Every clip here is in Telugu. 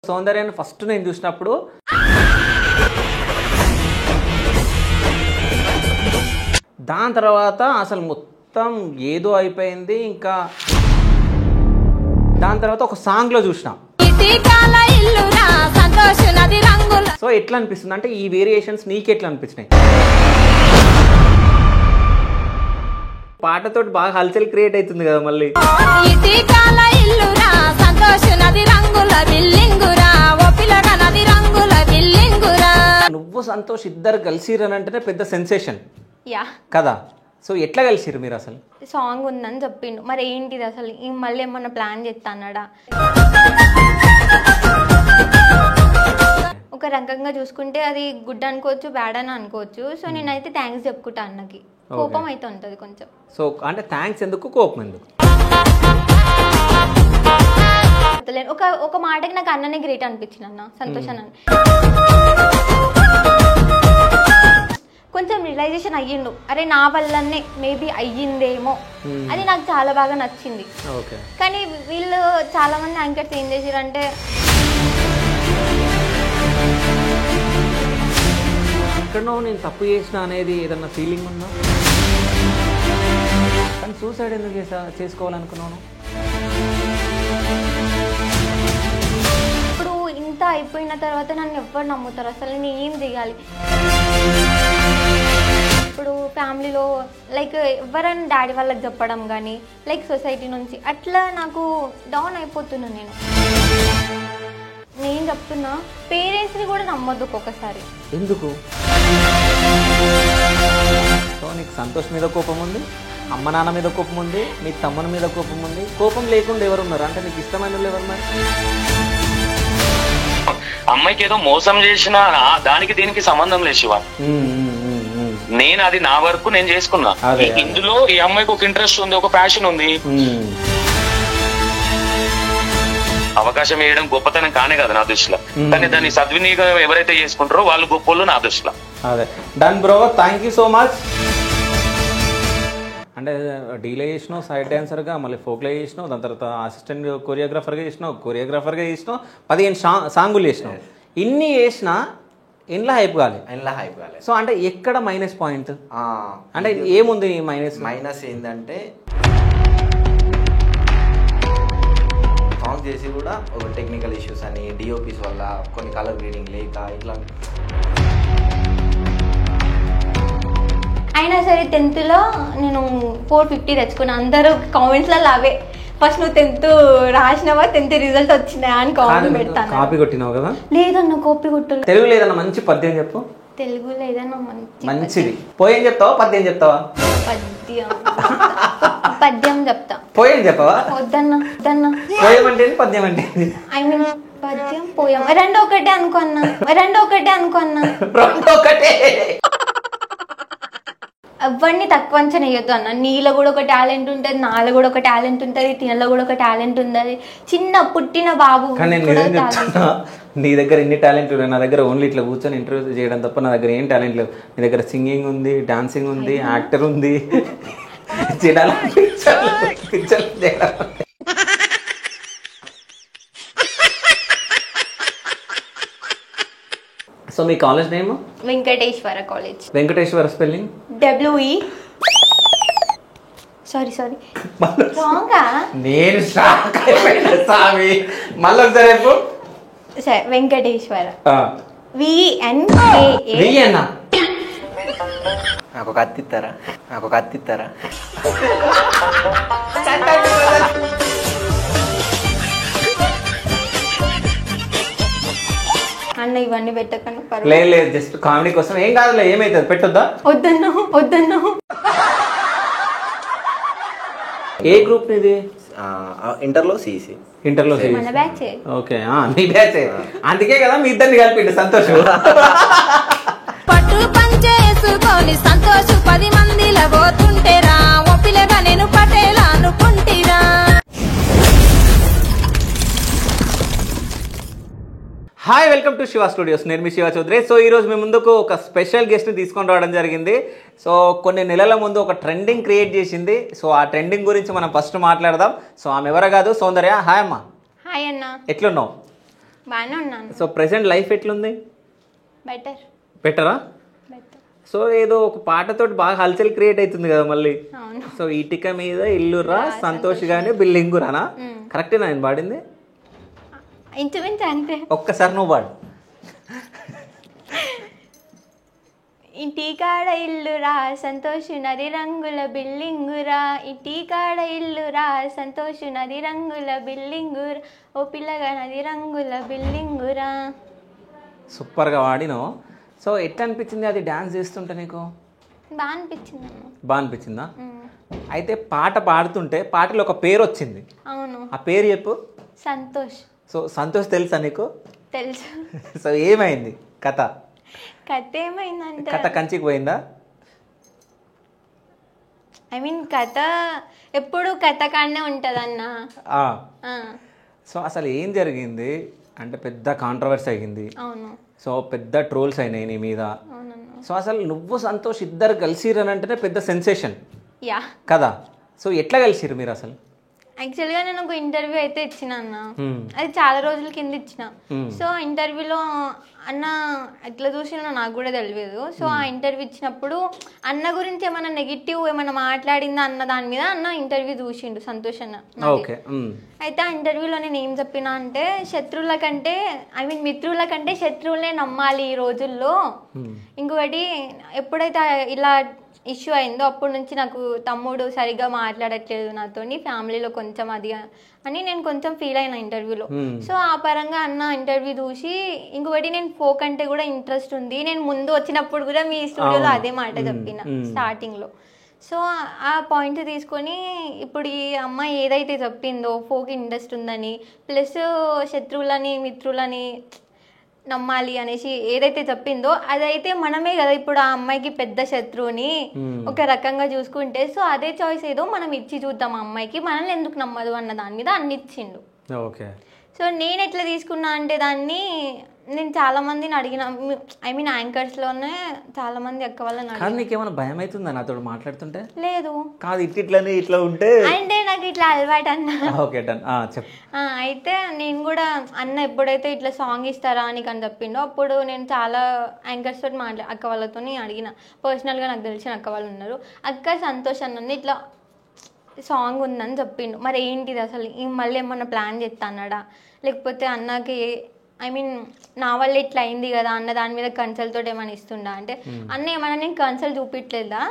సౌందర్యాన్ని ఫస్ట్ నేను చూసినప్పుడు దాని తర్వాత అసలు మొత్తం ఏదో అయిపోయింది. ఇంకా దాని తర్వాత ఒక సాంగ్లో చూసిన. సో ఎట్లా అనిపిస్తుంది అంటే ఈ వేరియేషన్స్ నీకు ఎట్లా అనిపించినాయి? పాటతోటి బాగా హల్చల్ క్రియేట్ అవుతుంది కదా మళ్ళీ. నువ్వు సంతోష్ ఇద్దరు కలిసిరనంటేనే పెద్ద సెన్సేషన్ కదా. సో ఎట్లా కలిసిరు మీరు? అసలు సాంగ్ ఉందని చెప్పిండు, మరి ఏంటిది అసలు మళ్ళీ ఏమన్నా ప్లాన్ చేస్తాడా? ఒక రకంగా చూసుకుంటే అది గుడ్ అనుకోవచ్చు, బ్యాడ్ అని అనుకోవచ్చు. సో నేనైతే థ్యాంక్స్ చెప్పుకుంటా అన్నకి. కోపం అయితే ఉంటుంది కొంచెం. సో అంటే థ్యాంక్స్ ఎందుకు, కోపం ఎందుకు? ఒక మాటకి నాకు అన్ననే గ్రేట్ అనిపించింది అన్న, సంతోష్ అన్న. కొంచెం రియలైజేషన్ అయ్యిండు, అరే నా వల్లనే మేబీ అయ్యిందేమో, అది నాకు చాలా బాగా నచ్చింది. కానీ వీళ్ళు చాలా మంది యాంకర్స్ ఏం చేసారంటే ఎక్కడో నేను తప్పు చేసిన అనేది ఏదన్నా ఫీలింగ్ ఉందా? కానీ సూసైడ్ ఎందుకు చేసుకోవాలనుకున్నాను? ఇప్పుడు ఇంత అయిపోయిన తర్వాత నన్ను ఎవ్వరు నమ్ముతారు? అసలు నేను ఏం చేయాలి? ఇప్పుడు ఫ్యామిలీలో లైక్ ఎవరైనా డాడీ వాళ్ళకి చెప్పడం కానీ లైక్ సొసైటీ నుంచి అట్లా నాకు డౌన్ అయిపోతున్నాను. నేను చెప్తున్నా, పేరెంట్స్ని కూడా నమ్మొద్దు ఒక్కొక్కసారి. ఎందుకు? సో నీకు సంతోష్ మీద కోపం ఉంది, అమ్మ నాన్న మీద కోపం ఉంది, నీ తమ్ముని మీద కోపం ఉంది. కోపం లేకుండా ఎవరున్నారు? అంటే నీకు ఇష్టమైన వాళ్ళు ఎవరు? మరి అమ్మాయికి ఏదో మోసం చేసిన దానికి దీనికి సంబంధం లేదు శివ. నేను అది నా వరకు నేను చేసుకున్నా. ఇందులో ఈ అమ్మాయికి ఒక ఇంట్రెస్ట్ ఉంది, ఒక ప్యాషన్ ఉంది. అవకాశం వేయడం గొప్పతనం కానే కదా నా దృష్టిలో. కానీ దాన్ని సద్వినియోగం ఎవరైతే చేసుకుంటారో వాళ్ళు గొప్పలు నా దృష్టిలో. అదే done bro, thank you so much. అంటే డీలే చేసినావు, సైడ్ డాన్సర్గా, మళ్ళీ ఫోక్లో చేసినావు, దాని తర్వాత అసిస్టెంట్ కొరియోగ్రాఫర్గా చేసినావు, 15 సాంగులు చేసినావు. ఇన్ని చేసినా ఇంట్లో హైప్ కాలే. సో అంటే ఎక్కడ మైనస్ పాయింట్? అంటే ఏముంది మైనస్ ఏంటంటే సాంగ్ చేసి కూడా ఒక టెక్నికల్ ఇష్యూస్ అని, డిఓపీస్ వల్ల, కొన్ని కలర్ గ్రేడింగ్ లేక ఇట్లా. అయినా సరే 10th లో నేను 450 తెచ్చుకున్నా. అందరూ కామెంట్స్లలో అవే, ఫస్ట్ నువ్వు 10th రాసినావా, 10th రిజల్ట్ వచ్చినాయా అని కామెంట్ పెడతాను. కాపీ కొట్టినావు కదా? లేదన్నా కాపీ కొట్టలేదు. తెలుగు లేదన్నా మంచి పద్యం చెప్పు. తెలుగులో ఏదన్నా మంచిది. పోయేం చెప్తావా, పద్యం చెప్తావా? పద్యం చెప్తా. పోయేం చెప్పవా? వద్దన్నా. పోయం అంటే పద్యం అంటే ఐ మీన్ పద్యం పోయం రెండు ఒకటే అనుకున్నా. ఎవరిని తక్కువ అంచనా వేయొద్దు అన్న. నీలో కూడా ఒక టాలెంట్ ఉంటుంది, నాలో కూడా ఒక టాలెంట్ ఉంటుంది, తినలో కూడా ఒక టాలెంట్ ఉంటుంది. చిన్న పుట్టిన బాబు నీ దగ్గర ఎన్ని టాలెంట్ ఉన్నాయి, నా దగ్గర ఓన్లీ ఇట్లా కూర్చొని ఇంటర్వ్యూ చేయడం తప్ప నా దగ్గర ఏం టాలెంట్ లేవు. నీ దగ్గర సింగింగ్ ఉంది, డాన్సింగ్ ఉంది, యాక్టర్ ఉంది, సో మీ college name? Venkateswara college. Venkateswara spelling WE. Sorry రాంగా? నేను షాక్ అయిపోయినా స్వామి. మళ్ళీ ఒకసారి సరే, వెంకటేశ్వర. VNKA. నాకు ఒక అత్తి ఇస్తారా? అన్న ఇవన్నీ పెట్టకండి. లేదు, జస్ట్ కామెడీ కోసం. ఏం కాదులే, ఏమైతుంది, పెట్టొద్దా? వద్దన్నా. ఏ గ్రూప్ ఇది? ఇంటర్లో సిఇసి. మన బ్యాచ్. ఓకే, మీ బ్యాచ్. అందుకే కదా మీ ఇద్దరిని కలిపిండు సంతోషం. పట్టు పంచేసుకొని సంతోష్ 10 మందిలో పోతుంటేరా, ఒప్పిలేగా నేను పటేలా అనుకుంటీరా. Hi, welcome to Shiva studios. నేను మీ శివ చౌదరి. సో ఈరోజు మీ ముందుకు ఒక స్పెషల్ గెస్ట్ని తీసుకొని రావడం జరిగింది. సో కొన్ని నెలల ముందు ఒక ట్రెండింగ్ క్రియేట్ చేసింది. సో ఆ ట్రెండింగ్ గురించి మనం ఫస్ట్ మాట్లాడదాం. సో ఆమె ఎవరో కాదు, సౌందర్య. హాయ్ అమ్మా. హాయ్ అన్న. ఎట్లున్నావు? బాగానే ఉన్నాను. సో ప్రెసెంట్ లైఫ్ ఎట్లుంది? బెటర్. బెటరా? బెటర్. సో ఏదో ఒక పాటతోటి బాగా హల్చల్ క్రియేట్ అవుతుంది కదా మళ్ళీ. అవును. సో ఇటుక మీద ఇల్లురా సంతోష్ గానే బిల్డింగురానా? కరెక్టేనా నేను పాడింది? ఇంచుమించు అంతే. ఒక్కసారి నువ్వు పాడు. ఇంటికాడ ఇల్లురా సంతోషు నది రంగుల బిల్డింగురా, ఇంటికాడ ఇల్లురా సంతోషు నది రంగుల బిల్డింగురా, ఓ పిల్లగా నది రంగుల బిల్డింగురా. సూపర్గా వాడినావు. సో ఎట్లా అనిపించింది అది డ్యాన్స్ చేస్తుంటే నీకు? బాగా అనిపించింది అన్న. బాగా అనిపించిందా? అయితే పాట పాడుతుంటే పాటలో ఒక పేరు వచ్చింది. అవును. ఆ పేరు చెప్పు. సంతోష్. సో సంతోష్ తెలుసా నీకు? తెలుసు. సో ఏమైంది కథ? కథ ఏమైందంటే కథ కంచికి పోయిందా? ఐ మీన్ కథ ఎప్పుడు కథ కాడనే ఉంటుంది అన్న. సో అసలు ఏం జరిగింది అంటే పెద్ద కాంట్రవర్సీ అయ్యింది. అవును. సో పెద్ద ట్రోల్స్ అయినాయి నీ మీద. అవునన్నా. సో అసలు నువ్వు సంతోష్ ఇద్దరు కలిసిరని అంటేనే పెద్ద సెన్సేషన్ యా కదా. సో ఎట్లా కలిసిరు మీరు అసలు? యాక్చువల్గా నేను ఒక ఇంటర్వ్యూ అయితే ఇచ్చిన అన్న. అది చాలా రోజుల కింద ఇచ్చిన. సో ఇంటర్వ్యూలో అన్న ఎట్లా చూసినా నాకు కూడా తెలియదు. సో ఆ ఇంటర్వ్యూ ఇచ్చినప్పుడు అన్న గురించి ఏమైనా నెగిటివ్ ఏమైనా మాట్లాడిందా అన్న దాని మీద అన్న ఇంటర్వ్యూ చూసిండు సంతోష్ అన్న. అయితే ఆ ఇంటర్వ్యూలో నేను ఏం చెప్పినా అంటే శత్రువుల కంటే ఐ మీన్ మిత్రుల కంటే శత్రువులే నమ్మాలి ఈ రోజుల్లో. ఇంకొకటి ఎప్పుడైతే ఇలా ఇష్యూ అయిందో అప్పటి నుంచి నాకు తమ్ముడు సరిగ్గా మాట్లాడట్లేదు నాతోని, ఫ్యామిలీలో కొంచెం అది అని నేను కొంచెం ఫీల్ అయినా ఇంటర్వ్యూలో. సో ఆ పరంగా అన్న ఇంటర్వ్యూ చూసి ఇంకొకటి నేను ఫోక్ అంటే కూడా ఇంట్రెస్ట్ ఉంది, నేను ముందు వచ్చినప్పుడు కూడా మీ స్టూడియోలో అదే మాట చెప్పిన స్టార్టింగ్లో. సో ఆ పాయింట్ తీసుకొని ఇప్పుడు ఈ అమ్మాయి ఏదైతే చెప్పిందో ఫోక్ ఇంట్రెస్ట్ ఉందని ప్లస్ శత్రువులని మిత్రులని నమ్మాలి అనేసి ఏదైతే చెప్పిందో అదైతే మనమే కదా ఇప్పుడు ఆ అమ్మాయికి పెద్ద శత్రువుని ఒక రకంగా చూసుకుంటే. సో అదే చాయిస్ ఏదో మనం ఇచ్చి చూద్దాం ఆ అమ్మాయికి, మనల్ని ఎందుకు నమ్మదు అన్న దాని మీద అన్ని ఇచ్చిండు. ఓకే. సో నేను ఎట్లా తీసుకున్నా అంటే దాన్ని నేను చాలా మందిని అడిగిన, ఐ మీన్ యాంకర్స్లోనే చాలా మంది అక్క వాళ్ళని అడిగిన. నీకేమైనా భయం అవుతుందా నాతో మాట్లాడుతుంటే? లేదు. కాదు ఇట్లని ఇట్లా ఉంటే అంటే నాకు ఇట్లా అలవాటు అన్న. Okay done. అయితే నేను కూడా అన్న ఎప్పుడైతే ఇట్లా సాంగ్ ఇస్తారా అని చెప్పిండో అప్పుడు నేను చాలా యాంకర్స్ తోటి అక్క వాళ్ళతో అడిగిన, పర్సనల్గా నాకు తెలిసిన అక్క వాళ్ళు ఉన్నారు. అక్క సంతోష్ అన్న ఇట్లా సాంగ్ ఉందని చెప్పిండు, మరి ఏంటిది అసలు మళ్ళీ ఏమన్నా ప్లాన్ చేస్తా అన్నాడా లేకపోతే అన్నకి ఐ మీన్ నా వల్ల ఇట్లా అయింది కదా అన్న దాని మీద కన్సల్ట్ తోటి ఏమైనా ఇస్తుండా అంటే అన్న ఏమన్నా నేను కన్సల్ట్ చూపించలేదా,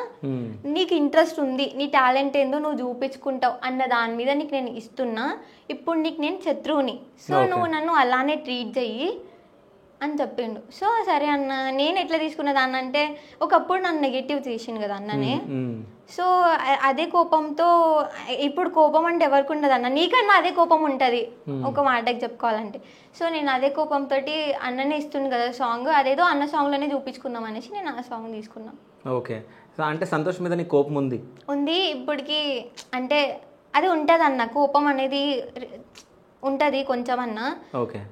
నీకు ఇంట్రెస్ట్ ఉంది నీ టాలెంట్ ఏందో నువ్వు చూపించుకుంటావు అన్న దాని మీద నీకు నేను ఇస్తున్నా, ఇప్పుడు నీకు నేను శత్రువుని, సో నువ్వు నన్ను అలానే ట్రీట్ చెయ్యి అని చెప్పిండు. సో సరే అన్న నేను ఎట్లా తీసుకున్న దాన్ని అంటే ఒకప్పుడు నన్ను నెగిటివ్ చేసిండు కదా అన్ననే. సో అదే కోపంతో ఇప్పుడు కోపం అంటే ఎవరికి ఉండదు అన్న, నీకన్నా అదే కోపం ఉంటుంది ఒక మాటకి చెప్పుకోవాలంటే. సో నేను అదే కోపంతో అన్ననే ఇస్తుంది కదా సాంగ్, అదేదో అన్న సాంగ్లోనే చూపించుకుందాం అనేసి నేను ఆ సాంగ్ తీసుకున్నాను. ఓకే. అంటే సంతోష్ మీద నీ కోపం ఉంది? ఉంది ఇప్పటికి. అంటే అది ఉంటుంది అన్న, కోపం అనేది ఉంటుంది కొంచెం అన్న.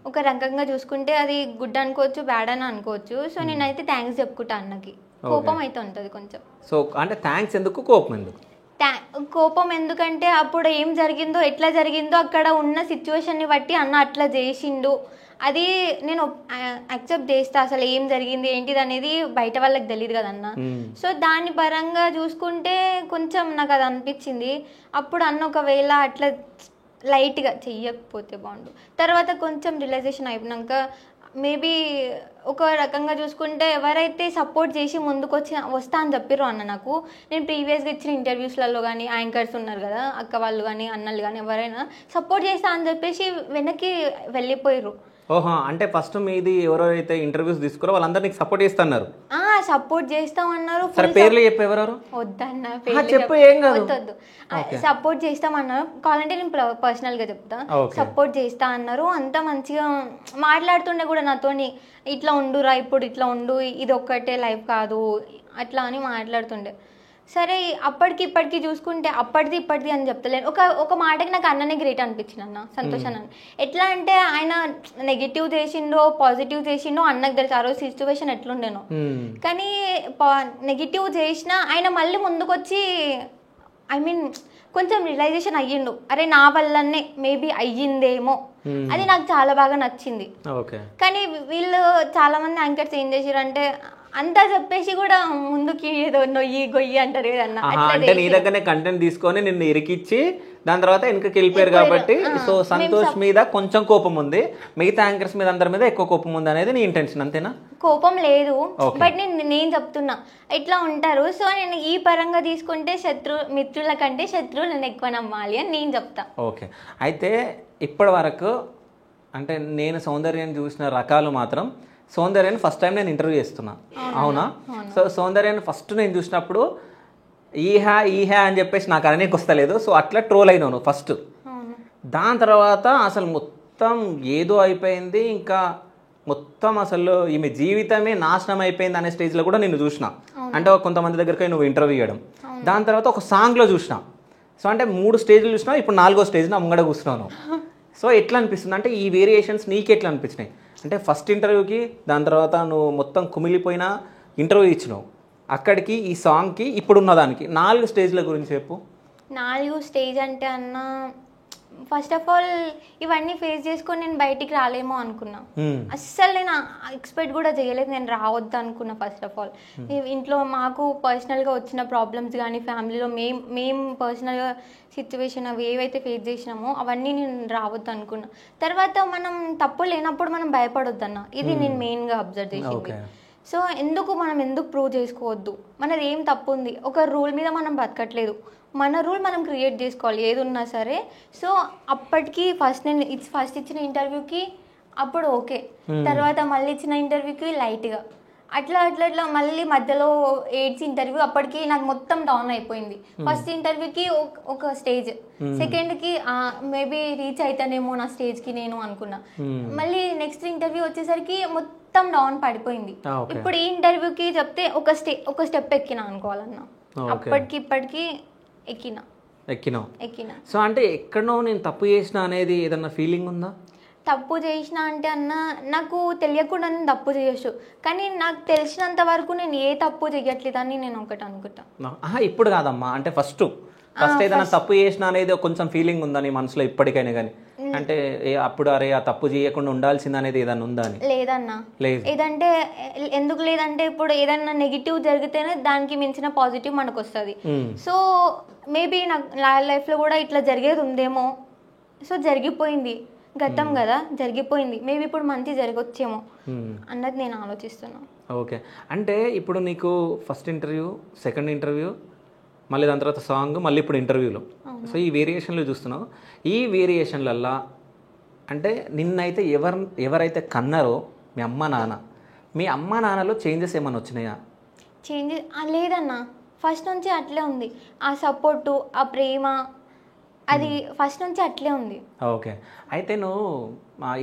ఒక రకంగా చూసుకుంటే అది గుడ్ అనుకోవచ్చు బ్యాడ్ అని అనుకోవచ్చు. సో నేనైతే థ్యాంక్స్ చెప్పుకుంటా అన్నకి, కోపం అయితే ఉంటుంది కొంచెం. సో అంటే థ్యాంక్స్ ఎందుకు, కోపం ఎందుకు? కోపం ఎందుకంటే అప్పుడు ఏం జరిగిందో ఎట్లా జరిగిందో అక్కడ ఉన్న సిచ్యువేషన్ని బట్టి అన్న అట్లా చేసిండు, అది నేను యాక్సెప్ట్ చేస్తా. అసలు ఏం జరిగింది ఏంటిది అనేది బయట వాళ్ళకి తెలియదు కదన్న. సో దాని పరంగా చూసుకుంటే కొంచెం నాకు అది అనిపించింది. అప్పుడు అన్న ఒకవేళ అట్లా లైట్గా చెయ్యకపోతే బాగుండు, తర్వాత కొంచెం రియలైజేషన్ అయిపోయినాక మేబీ ఒక రకంగా చూసుకుంటే ఎవరైతే సపోర్ట్ చేసి ముందుకు వస్తా అని చెప్పారో అన్న నాకు, నేను ప్రీవియస్గా ఇచ్చిన ఇంటర్వ్యూస్లలో కానీ యాంకర్స్ ఉన్నారు కదా అక్క వాళ్ళు కానీ అన్నలు కానీ ఎవరైనా సపోర్ట్ చేస్తా అని చెప్పేసి వెనక్కి వెళ్ళిపోయారు. ఓహో, అంటే ఫస్ట్ మీది ఎవరైతే ఇంటర్వ్యూస్ తీసుకురో వాళ్ళందరూ నీకు సపోర్ట్ చేస్తున్నారు? సపోర్ట్ చేస్తామన్నారు. పేర్లు చెప్పు ఎవరెవరు? వద్దన్న, చెప్పు, ఏం కాదు. వద్దు. సపోర్ట్ చేస్తామన్నారు, కావాలంటే నేను పర్సనల్ గా చెప్తా. సపోర్ట్ చేస్తా అన్నారు, అంతా మంచిగా మాట్లాడుతుండే కూడా నాతోని, ఇట్లా ఉండురా ఇప్పుడు ఇట్లా ఉండు, ఇది ఒక్కటే లైఫ్ కాదు అట్లా అని మాట్లాడుతుండే. సరే అప్పటికి ఇప్పటికి చూసుకుంటే అప్పటిది ఇప్పటిది అని చెప్తలేను. ఒక మాటకి నాకు అన్ననే గ్రేట్ అనిపించింది అన్న, సంతోష్ అన్న. ఎట్లా అంటే ఆయన నెగిటివ్ చేసిండో పాజిటివ్ చేసిండో అన్నకు తెలుసు ఆ రోజు సిచ్యువేషన్ ఎట్లుండేనో. కానీ నెగిటివ్ చేసినా ఆయన మళ్ళీ ముందుకొచ్చి ఐ మీన్ కొంచెం రియలైజేషన్ అయ్యిండు, అరే నా వల్లనే మేబీ అయ్యిందేమో, అది నాకు చాలా బాగా నచ్చింది. కానీ వీళ్ళు చాలా మంది యాంకర్స్ ఏం చేసారంటే అంతా చెప్పేసి కూడా ముందుకి ఏదో నొయ్యి గొయ్యి అంటారు ఏదన్నా, అంటే నీ దగ్గరనే కంటెంట్ తీసుకొని నిన్ను ఇరికిచ్చి దాని తర్వాత వెనకకి వెళ్ళిపోయారు కాబట్టి సో సంతోష్ మీద కొంచెం కోపం ఉంది, మిగతా యాంకర్స్ మీద అందరి మీద ఎక్కువ కోపం ఉంది అనేది నీ ఇంటెన్షన్ అంతేనా? కోపం లేదు, బట్ నేను చెప్తున్నా ఇట్లా ఉంటారు. సో నేను ఈ పరంగా తీసుకుంటే మిత్రుల కంటే శత్రువులను ఎక్కువ నమ్మాలి అని నేను చెప్తా. ఓకే, అయితే ఇప్పటి వరకు అంటే నేను సౌందర్యాన్ని చూసిన రకాలు మాత్రం, సౌందర్యాన్ని ఫస్ట్ టైం నేను ఇంటర్వ్యూ చేస్తున్నా, అవునా? సో సౌందర్యాన్ని ఫస్ట్ నేను చూసినప్పుడు ఈహా అని చెప్పేసి నాకు అనేక వస్తలేదు, సో అట్లా ట్రోల్ అయినాను ఫస్ట్. దాని తర్వాత అసలు మొత్తం ఏదో అయిపోయింది, ఇంకా మొత్తం అసలు ఈమె జీవితమే నాశనం అయిపోయింది అనే స్టేజ్లో కూడా నేను చూసిన. అంటే కొంతమంది దగ్గరికి నువ్వు ఇంటర్వ్యూ చేయడం, దాని తర్వాత ఒక సాంగ్లో చూసిన. సో అంటే 3 స్టేజ్లు చూసినా, ఇప్పుడు 4వ స్టేజ్ నా ముంగడ కూర్చున్నాను. సో ఎట్లా అనిపిస్తుంది అంటే ఈ వేరియేషన్స్ నీకు ఎట్లా అనిపించినాయి? అంటే ఫస్ట్ ఇంటర్వ్యూకి, దాని తర్వాత నువ్వు మొత్తం కుమిలిపోయిన ఇంటర్వ్యూ ఇచ్చినావు, అక్కడికి ఈ సాంగ్కి ఇప్పుడున్న దానికి 4 స్టేజ్ల గురించి చెప్పు. 4 స్టేజ్ అంటే అన్న, ఫస్ట్ ఆఫ్ ఆల్ ఇవన్నీ ఫేస్ చేసుకొని నేను బయటికి రాలేమో అనుకున్నా. అస్సలు నేను ఎక్స్పెక్ట్ కూడా చేయలేదు, నేను రావద్దు అనుకున్నా. ఫస్ట్ ఆఫ్ ఆల్ ఇంట్లో మాకు పర్సనల్గా వచ్చిన ప్రాబ్లమ్స్ కానీ, ఫ్యామిలీలో మేము పర్సనల్గా సిచ్యువేషన్ అవి ఏవైతే ఫేస్ చేసినామో అవన్నీ నేను రావద్దు అనుకున్నా. తర్వాత మనం తప్పు లేనప్పుడు మనం భయపడొద్దు అన్న, ఇది నేను మెయిన్గా అబ్జర్వ్ చేసింది. సో మనం ఎందుకు ప్రూవ్ చేసుకోవద్దు, మనది ఏం తప్పు ఉంది, ఒక రూల్ మీద మనం బతకట్లేదు, మన రూల్ మనం క్రియేట్ చేసుకోవాలి ఏది ఉన్నా సరే. సో అప్పటికి నేను ఫస్ట్ ఇచ్చిన ఇంటర్వ్యూకి అప్పుడు ఓకే, తర్వాత మళ్ళీ ఇచ్చిన ఇంటర్వ్యూకి లైట్గా అట్లా మళ్ళీ మధ్యలో 8th ఇంటర్వ్యూ అప్పటికి నాకు మొత్తం డౌన్ అయిపోయింది. ఫస్ట్ ఇంటర్వ్యూకి ఒక స్టేజ్, సెకండ్కి మేబీ రీచ్ అవుతానేమో నా స్టేజ్కి నేను అనుకున్నా. మళ్ళీ నెక్స్ట్ ఇంటర్వ్యూ వచ్చేసరికి మొత్తం డౌన్ పడిపోయింది. ఇప్పుడు ఈ ఇంటర్వ్యూకి చెప్తే ఒక స్టెప్ ఎక్కినా అనుకోవాలన్నా, అప్పటికి ఇప్పటికి ఎక్కినా. సో అంటే ఎక్కడో నేను తప్పు చేసిన అనేది ఏదన్నా ఫీలింగ్ ఉందా? తప్పు చేసిన అంటే అన్న, నాకు తెలియకుండా నేను తప్పు చేయొచ్చు, కానీ నాకు తెలిసినంత వరకు నేను ఏ తప్పు చేయట్లేదని నేను ఒకటి అనుకుంటా. ఇప్పుడు కాదమ్మా, అంటే ఫస్ట్ ఏదైనా తప్పు చేసిన అనేది కొంచెం ఫీలింగ్ ఉందా నీ మనసులో ఇప్పటికైనా కానీ? అంటే అప్పుడు అరే ఆ తప్పు చేయకుండా ఉండాల్సింది అనేది ఏదన్నా ఉందా అని? లేదన్నా. ఏదంటే ఎందుకు లేదంటే ఇప్పుడు ఏదన్నా నెగిటివ్ జరిగితేనే దానికి మించిన పాజిటివ్ మనకు వస్తుంది. సో మేబీ నా లైఫ్లో కూడా ఇట్లా జరిగేది ఉందేమో, సో జరిగిపోయింది, గతం కదా జరిగిపోయింది, మేబీ ఇప్పుడు మంచి జరగొచ్చేమో అన్నది నేను ఆలోచిస్తున్నాను. ఓకే, అంటే ఇప్పుడు నీకు ఫస్ట్ ఇంటర్వ్యూ, సెకండ్ ఇంటర్వ్యూ, మళ్ళీ దాని తర్వాత సాంగ్, మళ్ళీ ఇప్పుడు ఇంటర్వ్యూలో, సో ఈ వేరియేషన్లు చూస్తున్నావు. ఈ వేరియేషన్లల్లా అంటే నిన్నైతే ఎవరైతే కన్నారో మీ అమ్మ నాన్నలో చేంజెస్ ఏమైనా వచ్చినాయా? చేంజెస్ లేదన్నా, ఫస్ట్ నుంచి అట్లే ఉంది. ఆ సపోర్టు, ఆ ప్రేమ, అది ఫస్ట్ నుంచి అట్లే ఉంది. ఓకే, అయితే నువ్వు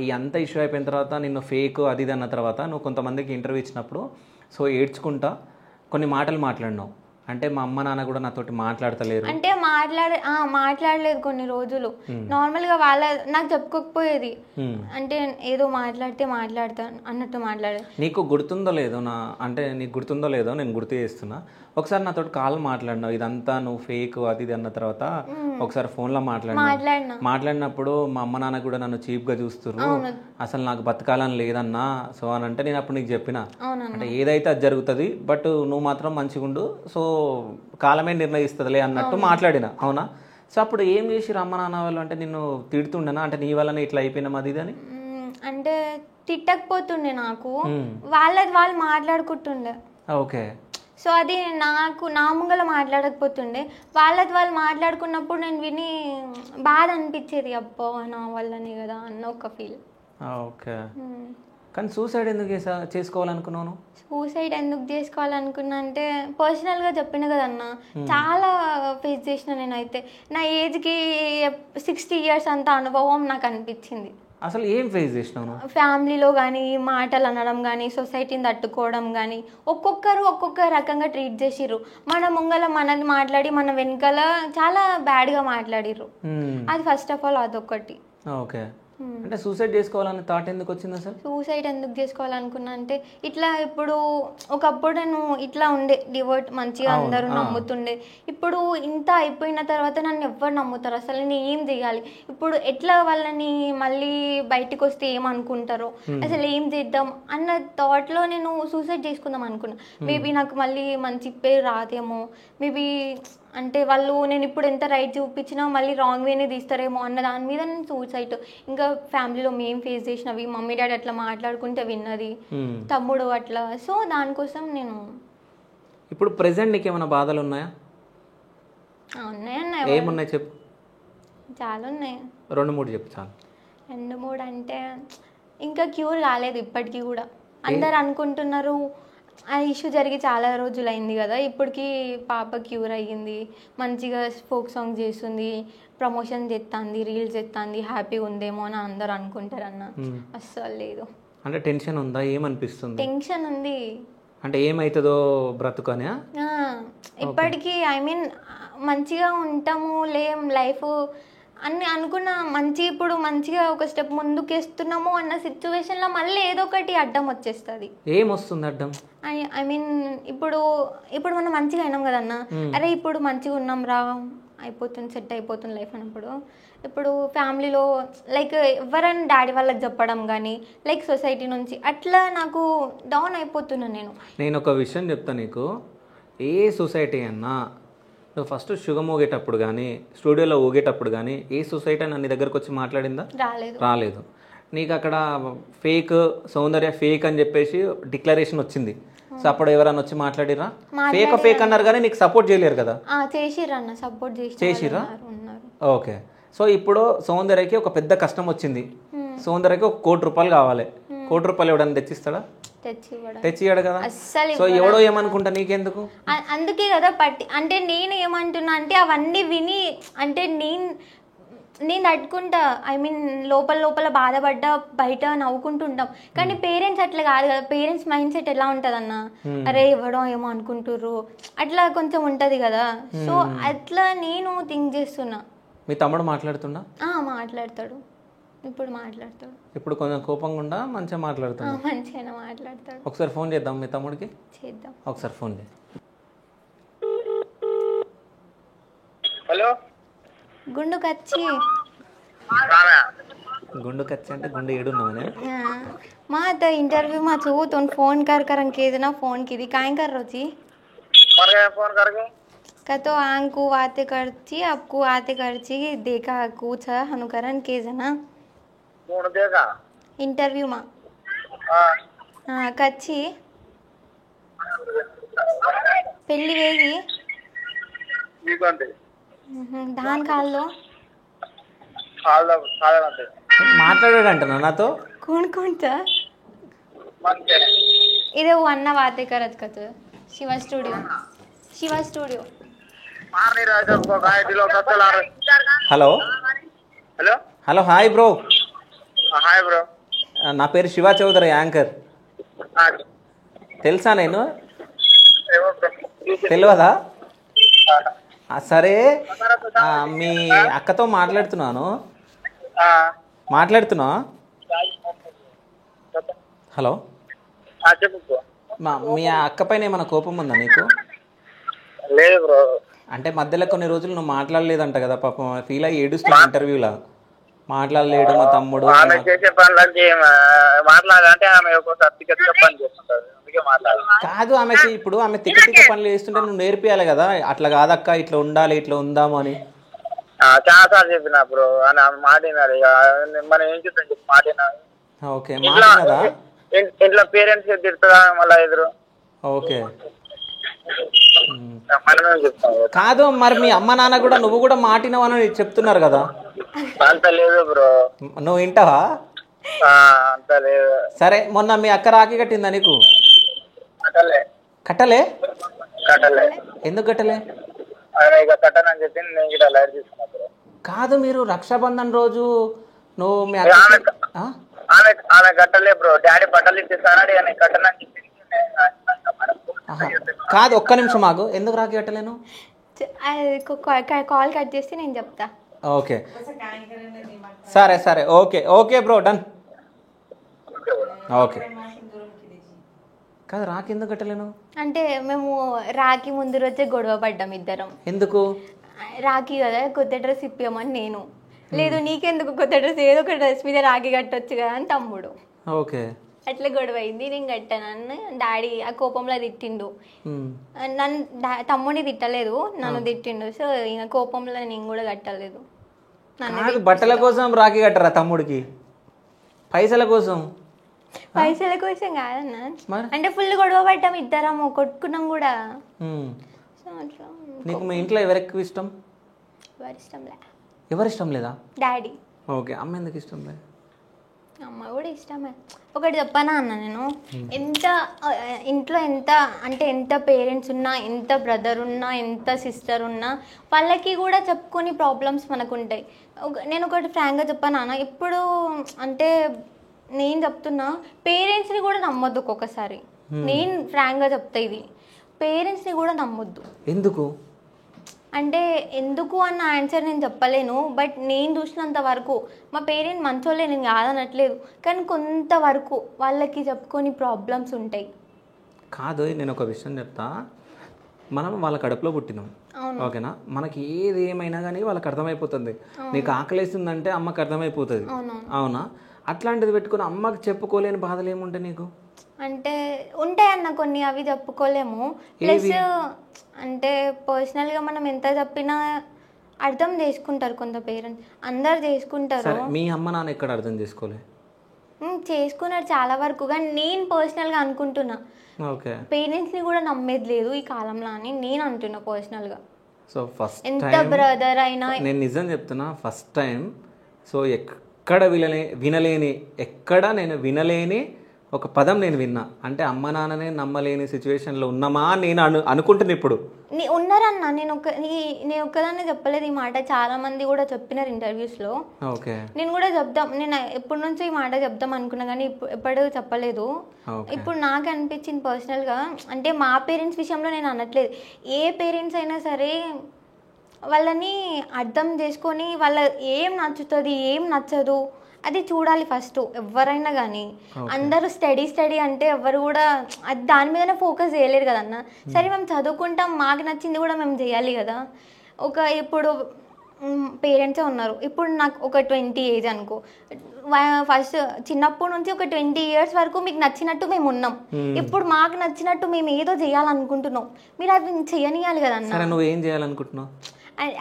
ఈ అంత ఇష్యూ అయిపోయిన తర్వాత నిన్ను ఫేక్ అది ఇది అన్న తర్వాత నువ్వు కొంతమందికి ఇంటర్వ్యూ ఇచ్చినప్పుడు సో ఏడ్చుకుంటా కొన్ని మాటలు మాట్లాడినావు. అంటే మా అమ్మ నాన్న కూడా నాతోటి మాట్లాడతలేరు అంటే మాట్లాడలేదు కొన్ని రోజులు. నార్మల్గా నాకు చెప్పుకోకపోయేది, అంటే ఏదో మాట్లాడతా అన్నట్టు మాట్లాడేది. నీకు గుర్తుందో లేదో నేను గుర్తు చేస్తున్నా. ఒకసారి నాతో కాల్ మాట్లాడినావు, ఇదంతా నువ్వు ఫేక్ అది ఇది అన్న తర్వాత ఒకసారి ఫోన్లో మాట్లాడినప్పుడు మా అమ్మ నాన్న కూడా నన్ను చీప్గా చూస్తున్నారు, అసలు నాకు బతకాలని లేదన్నా సో అని అంటే నేను అప్పుడు నీకు చెప్పిన, అంటే ఏదైతే అది జరుగుతుంది, బట్ నువ్వు మాత్రం మంచిగా ఉండు, సో కాలమే నిర్ణయిస్తుందిలే అన్నట్టు మాట్లాడిన, అవునా? సో అప్పుడు ఏం చేసి అమ్మ నాన్న వాళ్ళు అంటే నిన్ను తిడుతుండేనా, అంటే నీ వల్లనే ఇట్లా అయిపోయినాం అది ఇది అని? అంటే తిట్టకపోతుండే, నాకు వాళ్ళు మాట్లాడుకుంటుండే. ఓకే, సో అది నా ముంగల మాట్లాడకపోతుండే, వాళ్ళు మాట్లాడుకున్నప్పుడు నేను విని బాధ అనిపించేది, అబ్బో నా వల్లనే కదా అన్న ఒక ఫీల్. ఓకే, కానీ సూసైడ్ ఎందుకు చేసుకోవాలనుకున్నాను? సూసైడ్ ఎందుకు చేసుకోవాలనుకున్నా అంటే పర్సనల్గా చెప్పిన కదన్నా, చాలా ఫేస్ చేసిన నేనైతే. నా ఏజ్కి 60 years అంత అనుభవం నాకు అనిపించింది. అసలు ఏం ఫేస్ చేసినావు? ఫ్యామిలీలో కానీ మాటలు అనడం కానీ, సొసైటీని తట్టుకోవడం కానీ, ఒక్కొక్కరు ఒక్కొక్క రకంగా ట్రీట్ చేసిర్రు. మన ముంగల మనది మాట్లాడి మన వెనకాల చాలా బ్యాడ్గా మాట్లాడిర్రు. అది ఫస్ట్ ఆఫ్ ఆల్ అదొకటి. ఓకే, అంటే సూసైడ్ చేసుకోవాలనే థాట్ ఎందుకు వచ్చింది అసలు? సూసైడ్ ఎందుకు చేసుకోవాలనుకున్నా అంటే ఇట్లా ఇప్పుడు ఒకప్పుడు నేను ఇట్లా ఉండే డివోట్ మంచిగా అందరూ నమ్ముతుండే. ఇప్పుడు ఇంత అయిపోయిన తర్వాత నన్ను ఎవ్వరు నమ్ముతారు, అసలు నేను ఏం చేయాలి, ఇప్పుడు ఎట్లా వాళ్ళని మళ్ళీ బయటకు వస్తే ఏమనుకుంటారో, అసలు ఏం చేద్దాం అన్న థాట్లో నేను సూసైడ్ చేసుకుందాం అనుకున్నా. మేబీ నాకు మళ్ళీ మంచి పేరు రాదేమో, మేబీ అంటే వాళ్ళు నేను ఇప్పుడు ఎంత రైట్ చూపించినా మళ్ళీ రాంగ్ వేనే తీస్తారేమో అన్న దాని మీద నేను సూసైడ్. ఇంకా ఫ్యామిలీలో మేము ఫేస్ చేసినవి, మమ్మీ డాడీ అట్లా మాట్లాడుకుంటే విన్నది, తమ్ముడు అట్లా. సో దానికోసం నేను. ఇప్పుడు ప్రెసెంట్ నీకు ఏమైనా బాధలు ఉన్నాయా? ఉన్నాయన్న. ఏమున్నాయి చెప్పు. చాలా ఉన్నాయి. 2-3 చెప్పు చాలు. 2-3 అంటే ఇంకా క్యూర్ కాలేదు ఇప్పటికీ కూడా. అందరు అనుకుంటున్నారు ఆ ఇష్యూ జరిగి చాలా రోజులైంది కదా, ఇప్పటికి పాప క్యూర్ అయ్యింది, మంచిగా ఫోక్ సాంగ్ చేస్తుంది, ప్రమోషన్ చేస్తుంది, రీల్స్ చేస్తుంది, హ్యాపీగా ఉందేమో అని అందరు అనుకుంటారన్న. అస్సలు లేదు. అంటే టెన్షన్ ఉందా? ఏమనిపిస్తుంది? టెన్షన్ ఉంది. అంటే ఏమవుతుందో బ్రతుకనే ఇప్పటికీ ఐ మీన్ మంచిగా ఉంటాము లేం లైఫ్ అన్ని అనుకున్న మంచి, ఇప్పుడు మంచిగా ఒక స్టెప్ ముందుకు వేస్తున్నాము అన్న సిచ్యువేషన్లో మళ్ళీ ఏదో ఒకటి అడ్డం వచ్చేస్తుంది. ఏమొస్తుంది అడ్డం? ఐ మీన్ ఇప్పుడు మనం మంచిగా అయినాం కదన్న, అరే ఇప్పుడు మంచిగా ఉన్నాం రా, అయిపోతుంది, సెట్ అయిపోతుంది లైఫ్ అన్నప్పుడు, ఇప్పుడు ఫ్యామిలీలో లైక్ ఎవరైనా డాడీ వాళ్ళకి చెప్పడం కానీ లైక్ సొసైటీ నుంచి అట్లా నాకు డౌన్ అయిపోతున్నాను. నేను ఒక విషయం చెప్తాను నీకు. ఏ సొసైటీ అన్నా నువ్వు ఫస్ట్ షుగర్ ఊగేటప్పుడు కానీ స్టూడియోలో ఊగేటప్పుడు కానీ ఏ సొసైటీ అని నీ దగ్గరకు వచ్చి మాట్లాడిందా? రాలేదు. నీకు అక్కడ ఫేక్ సౌందర్య ఫేక్ అని చెప్పేసి డిక్లరేషన్ వచ్చింది. సో అప్పుడు ఎవరన్నా వచ్చి మాట్లాడిరా? ఫేక్ అన్నారు కానీ నీకు సపోర్ట్ చేయలేరు కదా. చేసిరా? ఓకే. సో ఇప్పుడు సౌందర్యకి ఒక పెద్ద కష్టం వచ్చింది, సౌందర్యకి ఒక ₹1 కోటి కావాలి. ₹1 కోటి ఎవడన్నా తెచ్చిస్తాడా? తెచ్చియాడు కదా. సో ఎవడో ఏమనుకుంటా నీకెందుకు? అందుకే కదా అంటే నేను ఏమంటున్నా అంటే అవన్నీ విని అంటే నేను తట్టుకుంటా. ఐ మీన్ లోపల బాధపడ్డా బయట నవ్వుకుంటుంటాం, కానీ పేరెంట్స్ అట్లా కాదు కదా. పేరెంట్స్ మైండ్ సెట్ ఎలా ఉంటుంది అన్న, అరే ఎవడో ఏమో అనుకుంటుర్రు అట్లా కొంచెం ఉంటది కదా. సో అట్లా నేను థింక్ చేస్తున్నా. మీ తమ్ముడు మాట్లాడుతున్నా? మాట్లాడతాడు, ఇప్పుడు మాట్లాడతాడు. ఇప్పుడు కొంచెం కోపంగా ఉండా మంచిగా మాట్లాడుతాడు? మంచిగా మాట్లాడతాడు. ఒకసారి ఫోన్ చేద్దాం మీ తమ్ముడికి. చేద్దాం. ఒకసారి ఫోన్ చేయి. హలో. గుండు కచ్చి అంటే గుండు ఏడున్నావు? माँ तो इंटरव्यू में छू तो फोन कर अंके ना फोन की थी काहे कर रो छी फोन करके का तो आंकू आते करची आपको आते करची देखा कुछ हनुकरण के जना कौन देखा इंटरव्यू में हाँ कच्ची పెళ్లి వేగి धान खाल लो మాట్లాడాడంట నాతో. कौन था इधर वो अन्ना बातें करत का तो Shiva studio hello hello hello hi bro. Hi bro. నా పేరు శివ చౌదరి, యాంకర్. తెలుసా? నేను తెలియదా? సరే మీ అక్కతో మాట్లాడుతున్నా. హలో, మీ అక్క పైన ఏమైనా కోపం ఉందా నీకు? లేదు బ్రో. అంటే మధ్యలో కొన్ని రోజులు నువ్వు మాట్లాడలేదంట కదా, పాపం ఫీల్ అయ్యి ఏడుస్తున్నా ఇంటర్వ్యూలో. మాట్లాడలేడు మా తమ్ముడు. ఆమె చేసే పనులకి మాట్లాడాలంటే ఆమె ఒక్కోసారి తిక్క పని చేస్తుంటారు, అందుకే మాట్లాడాలి. కాదు, ఆమెకి ఇప్పుడు ఆమె తిక్క పనులు చేస్తుంటే నువ్వు నేర్పియాలి కదా, అట్లా కాదక్క ఇట్లా ఉండాలి ఇట్లా ఉందాము అని. చాలా సార్లు చెప్పిన బ్రో అని ఆమె మాట్లాడినారు. మనం ఏం చెప్తాం చెప్పి మాట్లాడినారు. ఓకే, మాట్లాడదా? ఇంట్లో పేరెంట్స్ తిడుతుందా మళ్ళీ ఎదురు. ఓకే, కాదు మరి మీ అమ్మ నాన్న కూడా నువ్వు కూడా మాటినవని చెప్తున్నారు కదా. అంత లేదు బ్రో. నువ్వు వింటావా? అంత లేదు. సరే, మొన్న మీ అక్క రాఖీ కట్టిందా నీకు? కట్టలే? ఎందుకు కట్టలే? కట్టనని చెప్పి నేను కూడా లైట్ తీసుకున్నా బ్రో. కాదు, మీరు రక్షాబంధన్ రోజు నువ్వు మీ ఆమె కట్టలే బ్రో. డాడీ బట్టలు ఇచ్చేస్తాడు అని కట్టనని చెప్పి. కాదు, ఒక్క నిమిషం ఆగు. ఎందుకు రాఖీ కట్టలేను? కాల్ కట్ చేస్తే నేను చెప్తా. ఓకే సరే సరే okay okay bro done. Okay కాదు రాఖీ ఎందుకు కట్టలేను? అంటే మేము రాఖీ ముందు రోజే గొడవ పడ్డాం ఇద్దరం. ఎందుకు? రాఖీ కదా కొత్త డ్రెస్ ఇప్పామని నేను, లేదు నీకెందుకు కొత్త డ్రెస్, ఏదో ఒక డ్రెస్ మీద రాఖీ కట్టొచ్చు కదా అని తమ్ముడు. ఓకే అట్లా గొడవ అయింది. నేను కట్టానని డాడీ ఆ కోపంలో తిట్టిండు నన్ను. తమ్ముడిని తిట్టలేదు, నన్ను తిట్టిండు. సో ఇంకా కోపంలో నేను కూడా కట్టలేదు. బట్టల కోసం రాఖీ కట్టరా తమ్ముడికి? పైసల కోసం? పైసల కోసం కాదన్నా, అంటే ఫుల్ గొడవ పడ్డాం ఇద్దరము, కొట్టుకున్నాం కూడా. సో అట్లా. నీకు మీ ఇంట్లో ఎవరెక్కువ ఇష్టం? ఎవరి ఇష్టం లేదా? డాడీ. ఓకే, అమ్మ ఎందుకు ఇష్టం లేదు? అమ్మ కూడా ఇష్టమే. ఒకటి చెప్పనా అన్న, నేను ఎంత ఇంట్లో ఎంత అంటే ఎంత పేరెంట్స్ ఉన్నా, ఎంత బ్రదర్ ఉన్నా, ఎంత సిస్టర్ ఉన్నా, వాళ్ళకి కూడా చెప్పుకొని ప్రాబ్లమ్స్ మనకు ఉంటాయి. నేను ఒకటి ఫ్రాంక్గా చెప్పాను అన్న, ఇప్పుడు అంటే నేను చెప్తున్నా పేరెంట్స్ని కూడా నమ్మొద్దు ఒక్కొక్కసారి. నేను ఫ్రాంక్గా చెప్తా, ఇది పేరెంట్స్ని కూడా నమ్మొద్దు. ఎందుకు అంటే ఎందుకు అన్న ఆన్సర్ నేను చెప్పలేను, బట్ నేను చూసినంత వరకు మా పేరెంట్ మంచోళ్ళే, నేను కాదనట్లేదు, కానీ కొంతవరకు వాళ్ళకి చెప్పుకొని ప్రాబ్లమ్స్ ఉంటాయి. కాదు, నేను ఒక విషయం చెప్తా. మనం వాళ్ళ కడుపులో పుట్టినాం, ఓకేనా? మనకి ఏది ఏమైనా కానీ వాళ్ళకి అర్థమైపోతుంది. నీకు ఆకలేస్తుందంటే అమ్మకి అర్థమైపోతుంది, అవునా? అట్లాంటిది పెట్టుకుని అమ్మకి చెప్పుకోలేని బాధలు ఏముంటాయి నీకు? అంటే ఉంటాయన్న కొన్ని, అవి చెప్పుకోలేము. ప్లస్ అంటే పర్సనల్గా మనం ఎంత చెప్పినా అర్థం చేసుకుంటారు కొంత పేరెంట్స్, అందరు చేసుకుంటారు. మీ అమ్మ నాన్న ఎక్కడ అర్థం చేసుకోలే? చేసుకున్నారు చాలా వరకు, కానీ నేను పర్సనల్గా అనుకుంటున్నా పేరెంట్స్ని కూడా నమ్మేది లేదు ఈ కాలంలో అని నేను అంటున్నా పర్సనల్గా. సో ఫస్ట్ ఎంత బ్రదర్ అయినా నేను నిజం చెప్తున్నా, ఫస్ట్ టైం. సో ఎక్కడ నేను వినలేని ఒక పదం నేను విన్నా. అంటే అమ్మ నాన్ననే నమ్మలేని సిచ్యువేషన్లో ఉన్నామా నేను అనుకుంటున్నా ఇప్పుడు. ఉన్నారన్న, నేను ఒక్కదాన్ని చెప్పలేదు ఈ మాట, చాలా మంది కూడా చెప్పినారు ఇంటర్వ్యూస్లో. ఓకే, నేను కూడా చెప్దాం, నేను ఎప్పటి నుంచో ఈ మాట చెప్దాం అనుకున్నా కానీ ఎప్పుడు చెప్పలేదు. ఇప్పుడు నాకు అనిపించింది పర్సనల్గా, అంటే మా పేరెంట్స్ విషయంలో నేను అనట్లేదు, ఏ పేరెంట్స్ అయినా సరే వాళ్ళని అర్థం చేసుకొని వాళ్ళ ఏం నచ్చుతుంది ఏం నచ్చదు అది చూడాలి ఫస్ట్. ఎవరైనా కానీ అందరూ స్టడీ అంటే ఎవరు కూడా అది దాని మీదనే ఫోకస్ చేయలేరు కదన్న. సరే మేము చదువుకుంటాం, మాకు నచ్చింది కూడా మేము చేయాలి కదా. ఇప్పుడు పేరెంట్సే ఉన్నారు, ఇప్పుడు నాకు ఒక 20 ఏజ్ అనుకో, ఫస్ట్ చిన్నప్పటి నుంచి ఒక 20 years వరకు మీకు నచ్చినట్టు మేము ఉన్నాం. ఇప్పుడు మాకు నచ్చినట్టు మేము ఏదో చేయాలనుకుంటున్నాం, మీరు అది చేయనియాలి కదన్న. నువ్వు ఏం చేయాలనుకుంటున్నావు?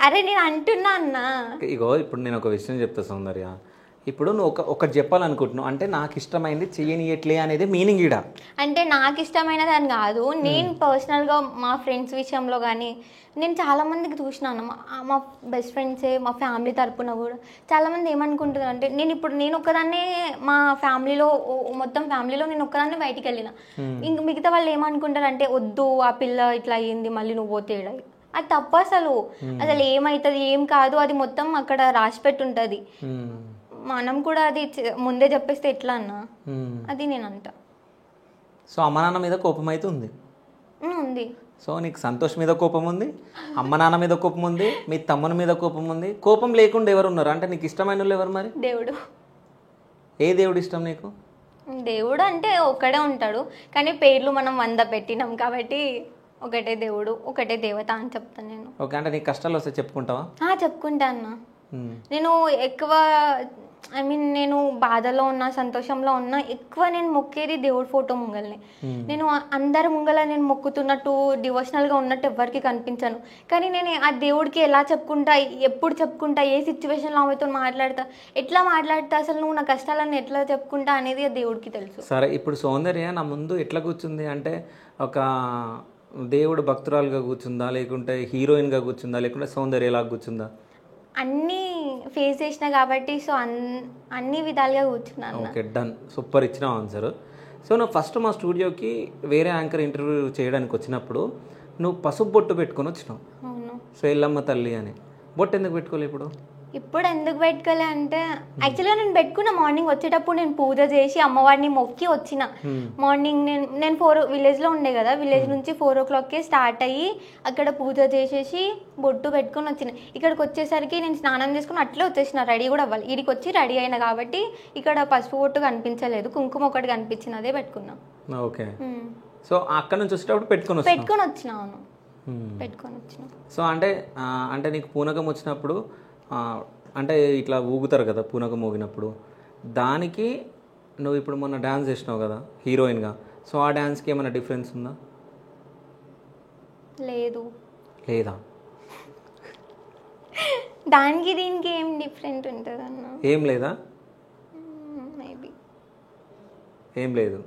అరే నేను అంటున్నా అన్న, ఇగో ఇప్పుడు నేను ఒక విషయం చెప్తా సౌందర్య. ఇప్పుడు నువ్వు ఒకటి చెప్పాలనుకుంటున్నావు, అంటే నాకు ఇష్టమైంది చెయ్యనియట్లే అనేది మీనింగ్ ఈడ. అంటే నాకు ఇష్టమైనది అని కాదు, నేను పర్సనల్గా మా ఫ్రెండ్స్ విషయంలో కానీ నేను చాలామందికి చూసినాను, మా బెస్ట్ ఫ్రెండ్సే మా ఫ్యామిలీ తరపున కూడా చాలామంది ఏమనుకుంటున్నారు అంటే, నేను ఒక్కదాన్నే మా ఫ్యామిలీలో మొత్తం ఫ్యామిలీలో నేను ఒక్కదాన్నే బయటికి వెళ్ళిన, ఇంక మిగతా వాళ్ళు ఏమనుకుంటారు అంటే వద్దు ఆ పిల్ల ఇట్లా అయ్యింది మళ్ళీ నువ్వు పోతే. అది తప్ప, అసలు ఏమవుతుంది ఏం కాదు, అది మొత్తం అక్కడ రాసిపెట్టి ఉంటుంది. మనం కూడా అది ముందే చెప్పేస్తే ఎట్లా అన్నా, అది నేను అంట. సో అమ్మ నాన్న మీద కోపం అయితే ఉంది. సో నీకు సంతోష్ మీద కోపం ఉంది, అమ్మ నాన్న మీద కోపం ఉంది, మీ తమ్ముని మీద కోపం ఉంది. కోపం లేకుండా ఎవరు ఉన్నారు అంటే నీకు ఇష్టమైన వాళ్ళు ఎవరు మరి? దేవుడు. ఏ దేవుడు ఇష్టం నీకు? దేవుడు అంటే ఒక్కడే ఉంటాడు, కానీ పేర్లు మనం 100 పెట్టినాం కాబట్టి ఒకటే దేవుడు ఒకటే దేవత అని చెప్తాను నేను. ఓకే, అంటే నీకు కష్టాలు వస్తే చెప్పుకుంటావా? చెప్పుకుంటా అన్న. నేను ఎక్కువ నేను బాధలో ఉన్నా సంతోషంలో ఉన్నా ఎక్కువ నేను మొక్కేది దేవుడి ఫోటో ముంగల్ని. నేను అందరి ముంగల నేను మొక్కుతున్నట్టు డివోషనల్గా ఉన్నట్టు ఎవరికి కనిపించను, కానీ నేను ఆ దేవుడికి ఎలా చెప్పుకుంటా, ఎప్పుడు చెప్పుకుంటా, ఏ సిచ్యువేషన్లో ఆమెతో మాట్లాడతా, ఎట్లా మాట్లాడతా, అసలు నువ్వు నా కష్టాలను ఎట్లా చెప్పుకుంటా అనేది ఆ దేవుడికి తెలుసు. సరే, ఇప్పుడు సౌందర్య నా ముందు ఎట్లా కూర్చుంది అంటే, ఒక దేవుడు భక్తురాలుగా కూర్చుందా, లేకుంటే హీరోయిన్గా కూర్చుందా, లేకుంటే సౌందర్య ఎలా కూర్చుందా? అన్నీ ఫేస్ చేసిన కాబట్టి సో అన్ని విధాలుగా కూర్చున్నాను. ఓకే, డన్, సూపర్, ఇచ్చిన ఆన్సర్. సో నువ్వు ఫస్ట్ మా స్టూడియోకి వేరే యాంకర్ ఇంటర్వ్యూ చేయడానికి వచ్చినప్పుడు నువ్వు పసుపు బొట్టు పెట్టుకొని వచ్చినావు. సో ఎల్లమ్మ తల్లి అని. బొట్టు ఎందుకు పెట్టుకోలే ఇప్పుడు? ఇప్పుడు ఎందుకు పెట్టుకోలే అంటే యాక్చువల్గా నేను పెట్టుకున్న మార్నింగ్ వచ్చేటప్పుడు నేను పూజ చేసి అమ్మవారిని మొక్కి వచ్చిన. మార్నింగ్ నేను 4 విలేజ్లో ఉండే కదా, విలేజ్ నుంచి 4 o'clockకే స్టార్ట్ అయ్యి అక్కడ పూజ చేసేసి బొట్టు పెట్టుకొని వచ్చిన. ఇక్కడికి వచ్చేసరికి నేను స్నానం చేసుకుని అట్లే వచ్చేసిన, రెడీ కూడా అవ్వాలి. ఇడికి వచ్చి రెడీ అయినా కాబట్టి ఇక్కడ పసుపు బొట్టు కనిపించలేదు, కుంకుమ ఒకటి కనిపించింది, అదే పెట్టుకున్నా. ఓకే. సో అక్కడ నుంచి వచ్చేటప్పుడు పెట్టుకొని వచ్చిన. అవును, పెట్టుకొని వచ్చిన. సో అంటే నీకు పూనకం వచ్చినప్పుడు అంటే ఇట్లా ఊగుతారు కదా పూనకం ఊగినప్పుడు, దానికి నువ్వు ఇప్పుడు మొన్న డ్యాన్స్ చేసినావు కదా హీరోయిన్గా, సో ఆ డ్యాన్స్కి ఏమైనా డిఫరెన్స్ ఉందా? లేదా? దానికి దీనికి ఏం డిఫరెంట్ ఉంటుంది అన్న? ఏం లేదా? మేబీ ఏం లేదు.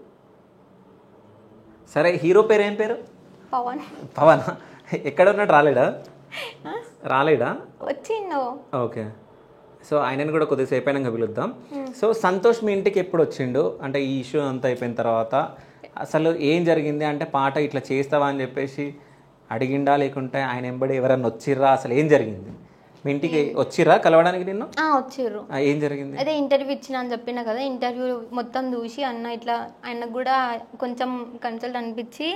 సరే, హీరో పేరు ఏం పేరు? పవన్. ఎక్కడ ఉన్నట్టు రాలేడా? వచ్చిండు. ఓకే. సో ఆయనను కూడా కొద్దిసేపు అయినాక పిలుద్దాం. సో సంతోష్ మీ ఇంటికి ఎప్పుడు వచ్చిండు? అంటే ఈ ఇష్యూ అంతా అయిపోయిన తర్వాత అసలు ఏం జరిగింది? అంటే పాట ఇట్లా చేస్తావా అని చెప్పేసి అడిగిండా, లేకుంటే ఆయన ఎంబడి ఎవరన్నా వచ్చిర్రా? అసలు ఏం జరిగింది? మీ ఇంటికి వచ్చిర్రా కలవడానికి నిన్ను? వచ్చిర్రు. ఏం జరిగింది? అదే ఇంటర్వ్యూ ఇచ్చిన అని చెప్పినా కదా, ఇంటర్వ్యూ మొత్తం చూసి అన్న ఇట్లా ఆయనకు కూడా కొంచెం కన్సల్ట్ అనిపించి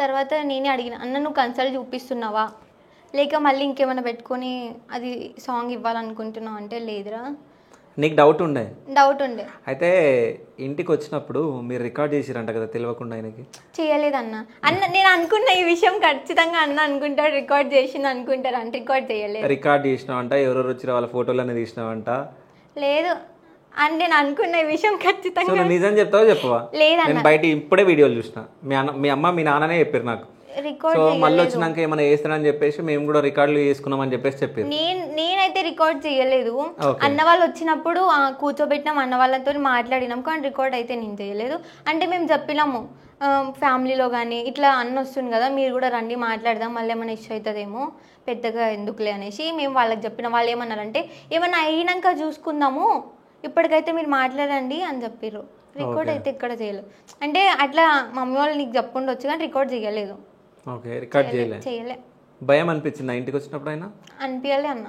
తర్వాత నేనే అడిగిన, అన్న నువ్వు కన్సల్ట్ చూపిస్తున్నావా లేక మళ్ళీ ఇంకేమైనా పెట్టుకొని అది సాంగ్ ఇవ్వాలనుకుంటున్నావు అంటే, లేదురా. నీకు డౌట్ ఉండే? అయితే ఇంటికి వచ్చినప్పుడు మీరు రికార్డ్ చేసిరంట కదా తెలియకుండా ఆయనకి? చేయలేదన్న. నేను అనుకున్న ఈ విషయం ఖచ్చితంగా అన్న అనుకుంటాడు, రికార్డ్ చేసింది అనుకుంటారు అంటే రికార్డ్ చేయలేదు. రికార్డ్ చేసినావంట, ఎవరెవరు వచ్చిన వాళ్ళ ఫోటోలన్నీ తీసినావంట? లేదు అని నేను అనుకున్న ఈ విషయం ఖచ్చితంగా. నిజం చెప్తావా చెప్పవా? లేదన్న, బయట ఇప్పుడే వీడియోలు చూసిన, మీ అమ్మ మీ నాన్ననే చెప్పారు నాకు. సో మళ్ళీ వచ్చినాక ఏమైనా చేస్తానని చెప్పేసి మేము కూడా రికార్డులు చేసుకున్నామని చెప్పేసి చెప్పారు. నేనైతే రికార్డ్ చేయలేదు. అన్న వాళ్ళు వచ్చినప్పుడు కూర్చోబెట్టినాం, అన్న వాళ్ళతో మాట్లాడినాం, కానీ రికార్డ్ అయితే నేను చేయలేదు. అంటే మేము చెప్పినాము ఫ్యామిలీలో కానీ ఇట్లా అన్న వస్తుంది కదా మీరు కూడా రండి మాట్లాడదాం, మళ్ళీ ఏమైనా ఇష్యూ అవుతుందేమో పెద్దగా ఎందుకులే అనేసి మేము వాళ్ళకి చెప్పినాం. వాళ్ళు ఏమన్నారంటే ఏమైనా అయినాక చూసుకుందాము, ఇప్పటికైతే మీరు మాట్లాడండి అని చెప్పారు. రికార్డ్ అయితే ఎక్కడ చేయలేదు. అంటే అట్లా మమ్మీ వాళ్ళు నీకు చెప్పుండొచ్చు కానీ రికార్డ్ చేయలేదు. ఓకే, రికార్డ్ చేయలే. భయం అనిపించిందా ఇంటికి వచ్చినప్పుడు? అయినా అనిపించలే అన్న.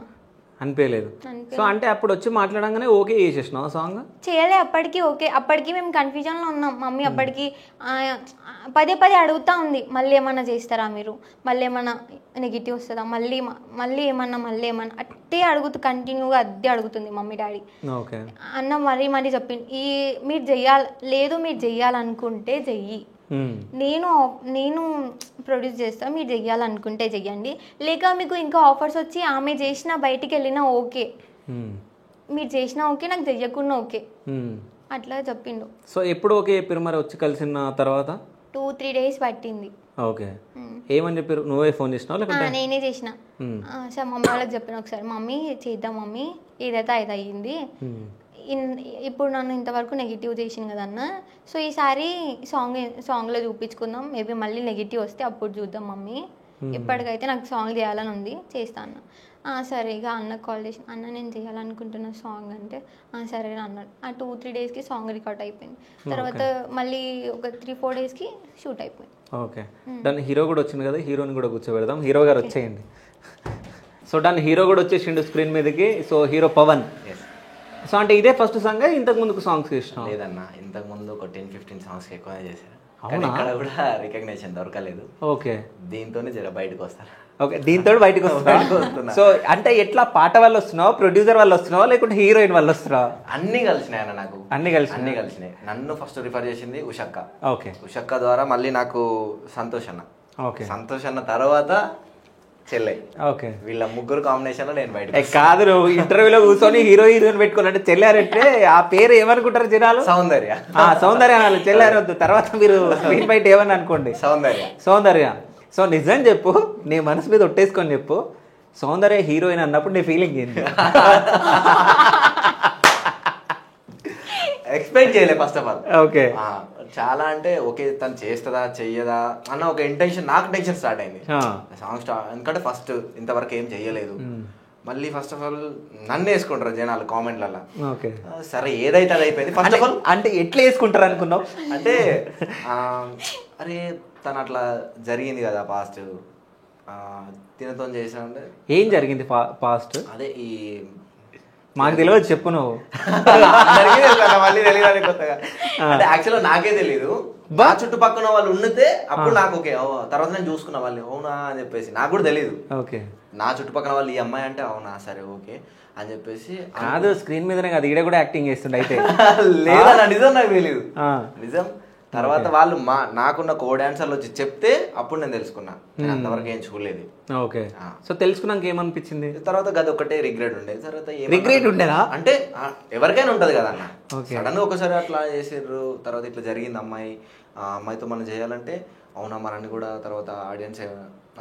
అనిపించలేదు. సో అంటే అప్పుడు వచ్చి మాట్లాడంగానే ఓకే చేసేసినావు సాంగ్? చేయలే అప్పటికి. ఓకే, అప్పటికి మేము కన్ఫ్యూజన్లో ఉన్నాం. మమ్మీ అప్పటికి పదే అడుగుతూ ఉంది, మళ్ళీ ఏమన్నా చేస్తారా మీరు, మళ్ళీ ఏమన్నా నెగిటివ్ వస్తుందా, మళ్ళీ ఏమన్నా అట్టే అడుగుతూ కంటిన్యూగా అదే అడుగుతుంది మమ్మీ డాడీ. ఓకే. అన్న మరీ చెప్పింది, మీరు చెయ్యాలనుకుంటే చెయ్యి, నేను ప్రొడ్యూస్ చేస్తాను, మీరు చెయ్యాలనుకుంటే చెయ్యండి, లేక మీకు ఇంకా ఆఫర్స్ వచ్చి ఆమె చేసినా బయటికి వెళ్ళినా ఓకే, మీరు చేసినా ఓకే, నాకు చెయ్యకుండా ఓకే అట్లా చెప్పిండు. సో ఎప్పుడు ఓకే చెప్పారు మరి వచ్చి కలిసిన తర్వాత? 2-3 days పట్టింది. ఓకే. ఏమని చెప్పారు? నువ్వే ఫోన్ చేసినావు? నేనే చేసిన. సార్ మమ్మీ వాళ్ళకి చెప్పిన, ఒకసారి మమ్మీ చేద్దాం మమ్మీ, ఏదైతే అది అయ్యింది, ఇప్పుడు నన్ను ఇంతవరకు నెగిటివ్ చేసింది కదన్న, సో ఈసారి సాంగ్లో చూపించుకుందాం, మేబీ మళ్ళీ నెగిటివ్ వస్తే అప్పుడు చూద్దాం మమ్మీ, ఇప్పటికైతే నాకు సాంగ్ చేయాలని ఉంది, చేస్తా అన్న. సరే ఇక అన్నకు కాల్ చేసి, అన్న నేను చేయాలనుకుంటున్న సాంగ్ అంటే సరే అన్నాడు. 2-3 daysకి సాంగ్ రికార్డ్ అయిపోయింది. తర్వాత మళ్ళీ ఒక 3-4 daysకి షూట్ అయిపోయింది. ఓకే. దాన్ని హీరో కూడా వచ్చింది కదా, హీరోని కూడా కూర్చోబెడదాం. హీరో గారు వచ్చేయండి. సో దాన్ని హీరో కూడా వచ్చేసిండు స్క్రీన్ మీదకి. So hero Pawan. సో అంటే ఇదే ఫస్ట్ సాంగ్? ఇంతకు ముందుకు సాంగ్స్ చేసినావు? లేదన్న, ఇంతకు ముందు ఒక 10-15 సాంగ్స్ ఎక్కువ చేశాను. ఇక్కడ కూడా రికగ్నేషన్ దొరకలేదు. ఓకే. దీంతోనే జర బయటకు వస్తాను. ఓకే, దీంతో బయటకు వస్తున్నా. సో అంటే ఎట్లా పాట వల్ల వస్తున్నావా, ప్రొడ్యూసర్ వల్ల వస్తున్నావా, లేకుంటే హీరోయిన్ వల్ల వస్తున్నావా? అన్ని కలిసినాయి అన్న నాకు. అన్ని కలిసినాయి. నన్ను ఫస్ట్ రిఫర్ చేసింది ఉషక్క. ఓకే. ఉషక్క ద్వారా మళ్ళీ నాకు సంతోష్ అన్న. ఓకే. సంతోష్ అన్న తర్వాత చెల్లె. ఓకే. వీళ్ళ ముగ్గురు కాంబినేషన్ లో నేను బయట కాదు. నువ్వు ఇంటర్వ్యూలో కూర్చొని హీరోయిన్ పెట్టుకున్నట్టు చెల్లారంటే ఆ పేరు ఏమనుకుంటారు జనాలు? సౌందర్య అనాలి, చెల్లారొద్దు. తర్వాత మీరు స్క్రీన్ బయట ఏమని అనుకోండి, సౌందర్య. సో నిజం చెప్పు, నీ మనసు మీద ఒట్టేసుకొని చెప్పు, సౌందర్య హీరోయిన్ అన్నప్పుడు నీ ఫీలింగ్ ఏంటి? ఎక్స్పెక్ట్ చేయలే ఫస్ట్ ఆఫ్ ఆల్. ఓకే. చాలా అంటే ఓకే తను చేస్తుందా చెయ్యదా అన్న ఒక ఇంటెన్షన్, నాకు టెన్షన్ స్టార్ట్ అయింది సాంగ్ స్టార్ట్. ఎందుకంటే ఫస్ట్ ఇంతవరకు ఏం చెయ్యలేదు, మళ్ళీ ఫస్ట్ ఆఫ్ ఆల్ నన్ను వేసుకుంటారు జనాలు కామెంట్లలో. ఓకే. సరే ఏదైతే అది అయిపోయింది. ఫస్ట్ ఆఫ్ ఆల్ అంటే ఎట్లా వేసుకుంటారు అనుకున్నావు? అంటే అరే తను అట్లా జరిగింది కదా పాస్ట్, తినతో చేసానంటే ఏం జరిగింది పాస్ట్? అదే ఈ మాకు తెలియదు, చెప్పు నువ్వు. అందరికీ తెలుసు అన్న, మళ్ళీ తెలియదు కొత్తగా. అంటే యాక్చువల్గా నాకే తెలీదు, బా చుట్టుపక్కల వాళ్ళు ఉండితే అప్పుడు నాకు ఓకే, తర్వాత నేను చూసుకున్నా వాళ్ళు అవునా అని చెప్పేసి, నాకు కూడా తెలియదు. ఓకే, నా చుట్టుపక్కల వాళ్ళు ఈ అమ్మాయి అంటే అవునా సరే ఓకే అని చెప్పేసి. కాదు స్క్రీన్ మీదనే కాదు, ఈడ కూడా యాక్టింగ్ చేస్తుండే అయితే. లేదన్న, నిజం నాకు తెలియదు, నిజం. తర్వాత వాళ్ళు నాకున్న కో డాన్సర్లు వచ్చి చెప్తే అప్పుడు నేను తెలుసుకున్నా, నేను అంతవరకు ఏం చూడలేదు. ఓకే, సో తెలుసుకున్నాక ఏమనిపించింది? తర్వాత గది ఒకటే రిగ్రెట్ ఉండేది. తర్వాత రిగ్రెట్ ఉండేదా? అంటే ఎవరికైనా ఉంటది కదా అన్న, సడన్ గా ఒకసారి అట్లా చేసారు, తర్వాత ఇట్లా జరిగింది అమ్మాయితో మనం చేయాలంటే అవునా మనని కూడా తర్వాత ఆడియన్స్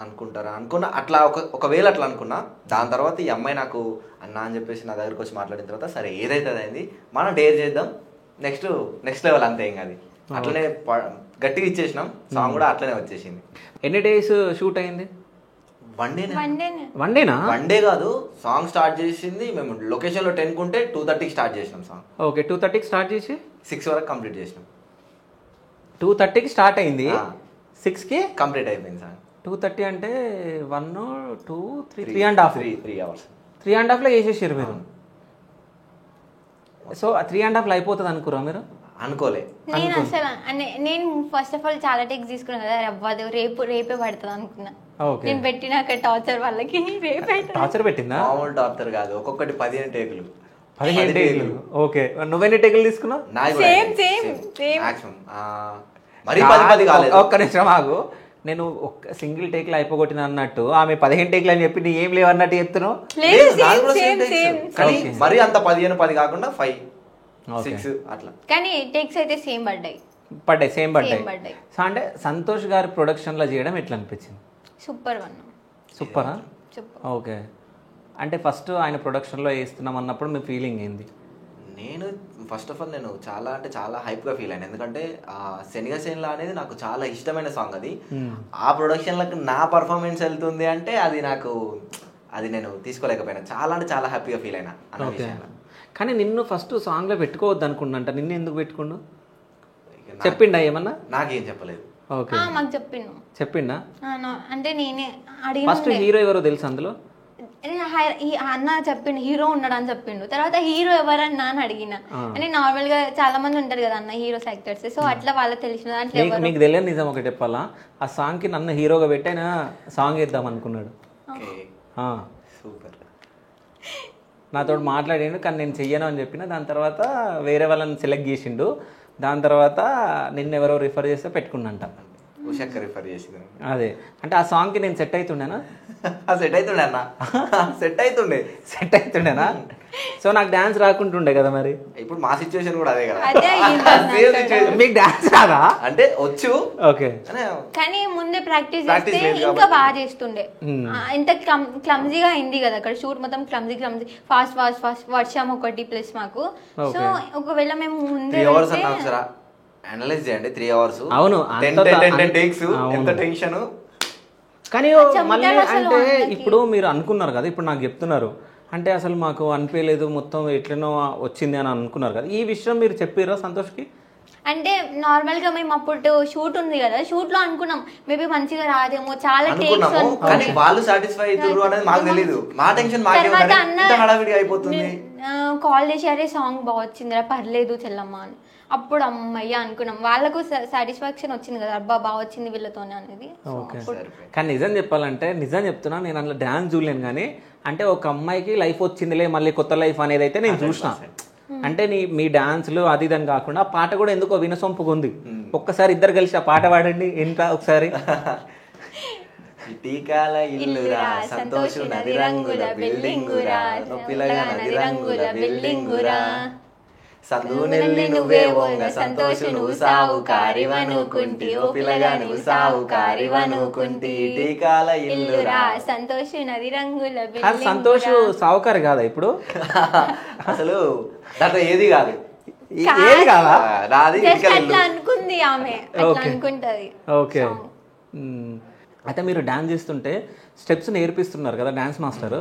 అనుకుంటారా అనుకున్నా, అట్లా ఒకవేళ అట్లా అనుకున్నా. దాని తర్వాత ఈ అమ్మాయి నాకు అన్నా అని చెప్పేసి నా దగ్గరకు వచ్చి మాట్లాడిన తర్వాత సరే ఏదైతే అయింది మనం డేర్ చేద్దాం, నెక్స్ట్ లెవెల్ అంతే. ఇంకా అది అట్లనే గట్టిగా ఇచ్చేసినాం, సాంగ్ కూడా అట్లనే వచ్చేసింది. ఎన్ని డేస్ షూట్ అయింది? వన్ డేనా? వన్ డే కాదు, సాంగ్ స్టార్ట్ చేసింది మేము లొకేషన్ లో 10 కుంటే 2:30కి స్టార్ట్ చేసినాం సాంగ్. ఓకే, 2:30కి స్టార్ట్ చేసి 6 వరకు కంప్లీట్ చేసినాం. 2:30కి స్టార్ట్ అయింది, 6కి కంప్లీట్ అయిపోయింది సాంగ్. 2:30 అంటే 1 2 3 3.5 అవర్స్ 3.5లో వేసేసారు మీరు. సో 3.5లో అయిపోతుంది అనుకురా మీరు? అనుకోలే. నేను అసలు నేను ఫస్ట్ ఆఫ్ ఆల్ చాలా టేక్స్ తీసుకున్నాను కదా, అవ్వదు రేపే పడుతుంది అనుకున్నా. నేను పెట్టినాక టార్చర్ వాళ్ళకి రేపే టార్చర్ పెట్టిందా? మామూలు టార్చర్ కాదు, ఒక్కొక్కటి 15 టేకులు. 15 టేకులు. ఓకే, నువ్వెన్ని టేకులు తీసుకున్నావు? మరి 10 కాలేదు. ఒక్క నిమిషం ఆగు, నేను ఒక్క సింగిల్ టేక్లో అయిపోగొట్టిన అన్నట్టు ఆమె 15 టేకులు అని చెప్పి నీ ఏం లేవు అన్నట్టు చెప్తున్నావు. కానీ మరి అంత 15 కాకుండా 5 6 అట్లా. కానీ టేక్స్ అయితే సేమ్ పడ్డాయి. సేమ్ పడ్డాయి. సో అంటే సంతోష్ గారి ప్రొడక్షన్ లో చేయడం ఎట్లా అనిపించింది? సూపరా? ఓకే, అంటే ఫస్ట్ ఆయన ప్రొడక్షన్ లో వేస్తున్నాం అన్నప్పుడు మీ ఫీలింగ్ ఏంది? నేను ఫస్ట్ ఆఫ్ ఆల్ నేను చాలా అంటే చాలా హైప్గా ఫీల్ అయ్యాను, ఎందుకంటే శనిగసేన్లా అనేది నాకు చాలా ఇష్టమైన సాంగ్. అది ఆ ప్రొడక్షన్లకు నా పర్ఫార్మెన్స్ వెళ్తుంది అంటే అది నేను తీసుకోలేకపోయినా, చాలా అంటే చాలా హ్యాపీగా ఫీల్ అయినా అన్న విషయంలో. కానీ నిన్ను ఫస్ట్ సాంగ్లో పెట్టుకోవద్దు అనుకున్నంట, నిన్ను ఎందుకు పెట్టుకుండు? చెప్పిండా ఏమన్నా? నాకేం చెప్పలేదు. ఓకే, మాకు చెప్పిండా? అంటే నేనే అడిగిన. ఫస్ట్ హీరో ఎవరో తెలుసు అందులో? అన్న చెప్పిండు హీరో ఉన్నాడు అని చెప్పిండు. తర్వాత హీరో ఎవరన్నా అని అడిగిన. అంటే నార్మల్ గా చాలా మంది ఉంటారు కదా అన్న హీరోస్ యాక్టర్స్, సో అట్లా వాళ్ళకి తెలిసిన దాంట్లో మీకు తెలియదు నిజం ఒకటి చెప్పాలా, ఆ సాంగ్ కి నన్ను హీరోగా పెట్టి ఆయన సాంగ్ వేద్దాం అనుకున్నాడు. సూపర్. నాతో మాట్లాడిండు, కానీ నేను చెయ్యను అని చెప్పిన. దాని తర్వాత వేరే వాళ్ళని సెలెక్ట్ చేసిండు, దాని తర్వాత నిన్నెవరో రిఫర్ చేస్తే పెట్టుకున్నంట. రిఫర్ చేసింది. అదే అంటే ఆ సాంగ్కి నేను సెట్ అవుతుండేనా? సెట్ అవుతుండేనా? సో నాకు డాన్స్ రాకుంటుండే కదా మరి. ఇప్పుడు మా సిచ్యువేషన్ కూడా అదే కదా. మీకు డాన్స్ రాదా? అంటే వచ్చు, ఓకే, కానీ ముందే ప్రాక్టీస్ చేస్తే ఇంకా బాగా చేస్తుండే. ఎంత క్లమ్జీగా అయింది కదా అక్కడ షూట్, మొత్తం క్లమ్జీ ఫాస్ట్ వర్షం ఒకటి ప్లస్ మాకు. సో ఒకవేళ మేము ముందే అనలైజ్ చేయండి 3 hours. అవును, 10 takes, ఎంత టెన్షన్. కానీ మళ్ళీ అంటే ఇప్పుడు మీరు అనుకున్నారు కదా, ఇప్పుడు నాకు చెప్తున్నారు అంటే అసలు మాకు అనిపించలేదు, మొత్తం ఎట్లనో వచ్చింది అని అనుకున్నారు కదా, ఈ విషయం మీరు చెప్పారా సంతోష్కి? అంటే నార్మల్ గా మేము అప్పుడు షూట్ ఉంది కదా, షూట్ లో అనుకున్నాం మేబీ మంచిగా రాదేమో, చాలా టేక్స్ కానీ వాళ్ళు సాటిస్ఫై అవుతారు అనేది మాకు తెలియదు. మా టెన్షన్ అయిపోతుంది. కాల్ చేసి అరే సాంగ్ బాగా వచ్చిందిరా, పర్లేదు చెల్లమ్మ అని. అప్పుడు అమ్మయ్య అనుకున్నాం, వాళ్ళకు సాటిస్ఫాక్షన్ వచ్చింది కదా, అబ్బా బాగా వచ్చింది వీళ్ళతోనే అనేది. కానీ నిజం చెప్పాలంటే, నిజం చెప్తున్నా, నేను అందులో డాన్స్ చూడలేను కానీ అంటే ఒక అమ్మాయికి లైఫ్ వచ్చిందిలే మళ్ళీ కొత్త లైఫ్ అనేది అయితే నేను చూసిన. అంటే మీ డాన్స్లు అది ఇదని కాకుండా ఆ పాట కూడా ఎందుకో వినసొంపుగా ఉంది. ఒక్కసారి ఇద్దరు కలిసి ఆ పాట పాడండి ఎంత ఒకసారి. టీకాల ఇల్లురా సంతోషు నది రంగుల బిల్డింగురా, పిల్లగా నది రంగుల బిల్డింగురా, సందు నెల్లి నువ్వే వంగ సంతోషు నువ్వు సావుకారివనుకుంటి, ఓ పిల్లగా నువ్వు సావుకారివనుకుంటి, టీకాల ఇల్లురా సంతోషు నది రంగుల. సంతోష్ సావుకారి కాదా ఇప్పుడు? అసలు దాంట్లో ఏది కాదు, ఏది కాదా? అట్లా అనుకుంది ఆమె, అనుకుంటది. ఓకే, అయితే మీరు డాన్స్ చేస్తుంటే స్టెప్స్ నేర్పిస్తున్నారు కదా డాన్స్ మాస్టర్,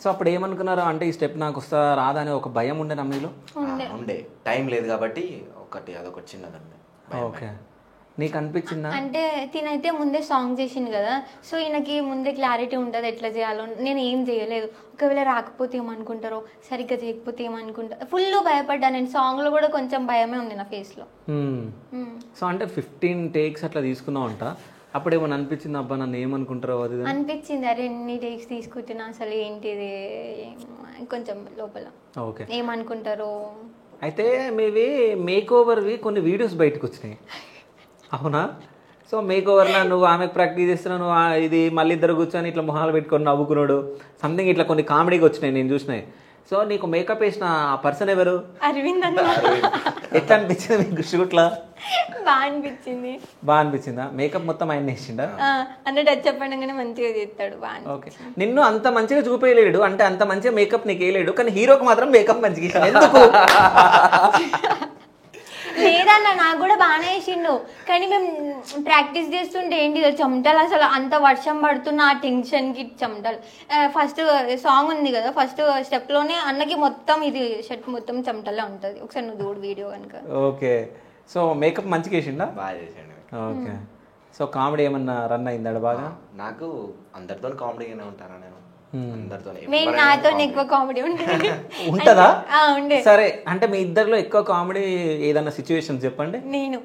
సో అప్పుడు ఏమనుకున్నారు అంటే ఈ స్టెప్ నాకు వస్తా రాదా అనే ఒక భయం ఉండే నమ్మీలో? ఉండే, టైం లేదు కాబట్టి అదొకటి చిన్నదండి. ఓకే, నీకు అనిపించిందా? అంటే తినైతే ముందే సాంగ్ చేసింది కదా, సో ఈయనకి ముందే క్లారిటీ ఉంటుంది ఎట్లా చేయాలో. నేను ఏం చేయలేదు, ఒకవేళ రాకపోతే ఏమనుకుంటారో, సరిగ్గా చేయకపోతే ఏమనుకుంటారు, ఫుల్ భయపడ్డా నేను. సాంగ్లో కూడా కొంచెం భయమే ఉంది నా ఫేస్లో. సో అంటే 15 టేక్స్ అట్లా తీసుకున్నావు అంట, అప్పుడు ఏమన్నా అనిపించింది అబ్బా నన్ను ఏమనుకుంటారో అది అనిపించింది? అరే ఎన్ని టేక్స్ తీసుకుంటున్నా అసలు ఏంటిది కొంచెం లోపల ఓకే ఏమనుకుంటారో. అయితే మీవి మేక్ ఓవర్వి కొన్ని వీడియోస్ బయటకు వచ్చినాయి, అవునా? సో మేక్ ఓవర్లో నువ్వు ఆమెకు ప్రాక్టీస్ చేస్తున్నావు, నువ్వు ఇది మళ్ళీ ఇద్దరు కూర్చొని ఇట్లా మొహాలు పెట్టుకొని నవ్వుకున్నాడు సంథింగ్ ఇట్లా కొన్ని కామెడీగా వచ్చినాయి నేను చూసినాయి. సో నీకు మేకప్ వేసిన ఆ పర్సన్ ఎవరు? అరవింద్ అన్న. ఎట్లా అనిపించింది మీకు షూట్లో? బాగా అనిపించింది. బాగా అనిపించిందా? మేకప్ మొత్తం ఆయన వేసిండా? అంటే టచ్ అప్ అనగానే మంచిగా చేస్తాడు. ఓకే, నిన్ను అంత మంచిగా చూపేయలేడు, అంటే అంత మంచిగా మేకప్ నీకు వేయలేడు, కానీ హీరోకి మాత్రం మేకప్ మంచిగా ఇచ్చాడు. ఎందుకు? లేదన్న నాకు కూడా బాగానే వేసిండు, కానీ మేము ప్రాక్టీస్ చేస్తుంటే ఏంటి చెమటలు, అసలు అంత వర్షం పడుతున్న ఆ టెన్షన్కి చెమటలు. ఫస్ట్ సాంగ్ ఉంది కదా, ఫస్ట్ స్టెప్లోనే అన్నకి మొత్తం ఇది షర్ట్ మొత్తం చెమటలా ఉంటుంది, ఒకసారి నువ్వు చూడు వీడియో కనుక. ఓకే, సో మేకప్ మంచిగా వేసిండా? బాగా చేసాడు. ఓకే, సో కామెడీ ఏమన్నా రన్ అయిందా బాగా? నాకు అందరితో కామెడీగానే ఉంటాను నేను, అందరితో. మెయిన్ నాతో ఎక్కువ కామెడీ ఉంటుంది. ఉంటదా? ఉండే. సరే, అంటే మీ ఇద్దరిలో ఎక్కువ కామెడీ ఏదన్నా సిచ్యువేషన్ చెప్పండి. నేను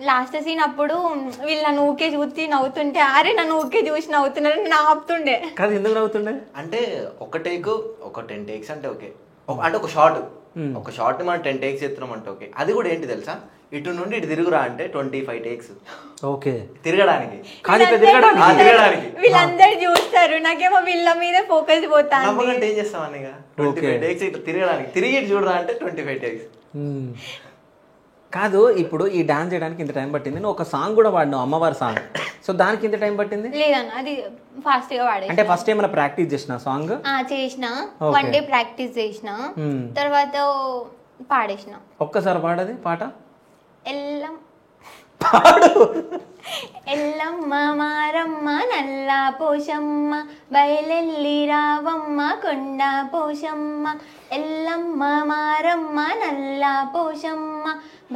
లాస్ట్ సీన్ అప్పుడు వీళ్ళు నన్ను ఊకే చూసి నవ్వుతుంటే, అరే నన్ను ఊకే చూసి నవ్వుతున్నారు, నేను ఆపుతుండే. కాదు, ఎందుకు నవ్వుతుండే? అంటే ఒక టేక్ ఒక 10 టేక్స్ అంటే ఓకే, అంటే ఒక షార్ట్ మనం 10 టేక్స్ చేస్తున్నాం అంటే ఓకే. అది కూడా ఏంటి తెలుసా, ఇటు నుండి ఇటు తిరుగురా అంటే 25 టేక్స్. ఓకే, తిరగడానికి తిరగడానికి వీళ్ళందరూ చూస్తారు, నాకేమో వీళ్ళ మీద ఫోకస్ పోతాను. నమ్మకంటే ఏం చేస్తామని 25 టేక్స్ ఇట్లా తిరగడానికి, తిరిగి ఇటు చూడరా అంటే 25 టేక్స్. కాదు, ఇప్పుడు ఈ డాన్స్ చేయడానికి ఇంత టైం పట్టింది, నువ్వు ఒక సాంగ్ కూడా వాడినావు, అమ్మవారి సాంగ్, సో దానికి ఇంత టైం పట్టింది? లేదన్న, అది ఫాస్ట్ గా వాడే. అంటే ఫస్ట్ ఏమైనా ప్రాక్టీస్ చేసిన సాంగ్? చేసిన, 1 డే ప్రాక్టీస్ చేసిన, తర్వాత పాడేసిన. ఒక్కసారి పాడది పాట. ఎల్లం పాడు. ఎల్లమ్మ మారమ్మ నల్ల పోషమ్మ బయలెల్లి రావమ్మ కొండ పోషమ్మ. ఎల్లమ్మ మారమ్మ నల్ల పోషమ్మ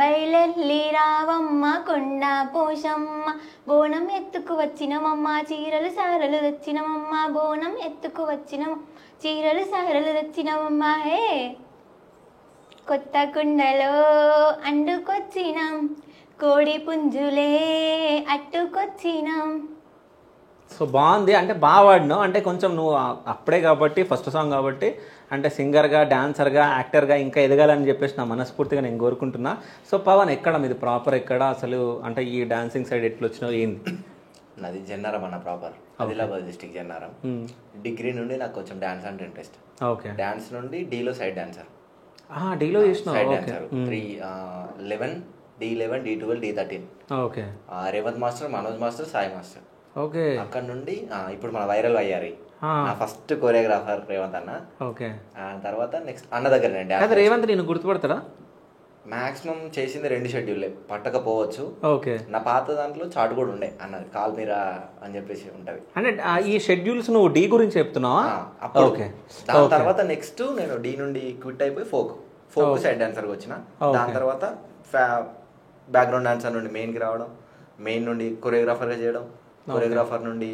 బయలెల్లి రావమ్మ కొండ పోషమ్మ. బోనం ఎత్తుకు వచ్చినమమ్మ చీరలు సారలు తెచ్చినమమ్మ, బోనం ఎత్తుకు వచ్చిన చీరలు సారలు తెచ్చినమమ్మ. హే కొత్త కుండలో అండుకొచ్చినాం, కోడి పుంజులే అట్టుకొచ్చినాం. సో బాగుంది, అంటే బాగా వాడినావు. అంటే కొంచెం నువ్వు అప్పుడే కాబట్టి, ఫస్ట్ సాంగ్ కాబట్టి, అంటే సింగర్గా, డాన్సర్గా, యాక్టర్గా ఇంకా ఎదగాలని చెప్పేసి నా మనస్ఫూర్తిగా నేను కోరుకుంటున్నా. సో పవన్, ఎక్కడ మీది ప్రాపర్ ఎక్కడ అసలు, అంటే ఈ డాన్సింగ్ సైడ్ ఎట్లా వచ్చినావు ఏంది? నాది జన్నారం అన్న, proper Adilabad district Jannaram. Degree నుండి నాకు కొంచెం డాన్స్ అంటే ఇంట్రెస్ట్. ఓకే, డాన్స్ నుండి డీలో సైడ్ డాన్సర్. డీలో చేసినావు? Side dancer 11 D11 D12 D13. Okay, Revanth master, Manoj master, Sai master. Okay, అక్కడ నుండి ఇప్పుడు మన వైరల్ అయ్యారు. నా ఫస్ట్ కోరియోగ్రాఫర్ రేవంత్ అన్న. ఓకే, తర్వాత నెక్స్ట్ అన్న దగ్గర నేను రేవంత్ నేను గుర్తుపడతాడా? మాక్సిమం చేసింది 2 షెడ్యూల్, పట్టకపోవచ్చు. ఓకే, నా పాత దాంట్లో చాటు కూడా ఉండే అన్నది, కాల్ మీరా అని చెప్పేసి ఉంటది. అంటే ఈ షెడ్యూల్స్ నువ్వు డి గురించి చెప్తున్నావా? ఓకే. దాని తర్వాత నెక్స్ట్ నేను డి నుండి క్విట్ అయిపోయి ఫోక్ సైడ్ డాన్సర్ గా వచ్చిన. దాని తర్వాత బ్యాక్గ్రౌండ్ డాన్సర్ నుండి మెయిన్ కి రావడం, మెయిన్ నుండి కొరియోగ్రాఫర్ గా చేయడం, కొరియోగ్రాఫర్ నుండి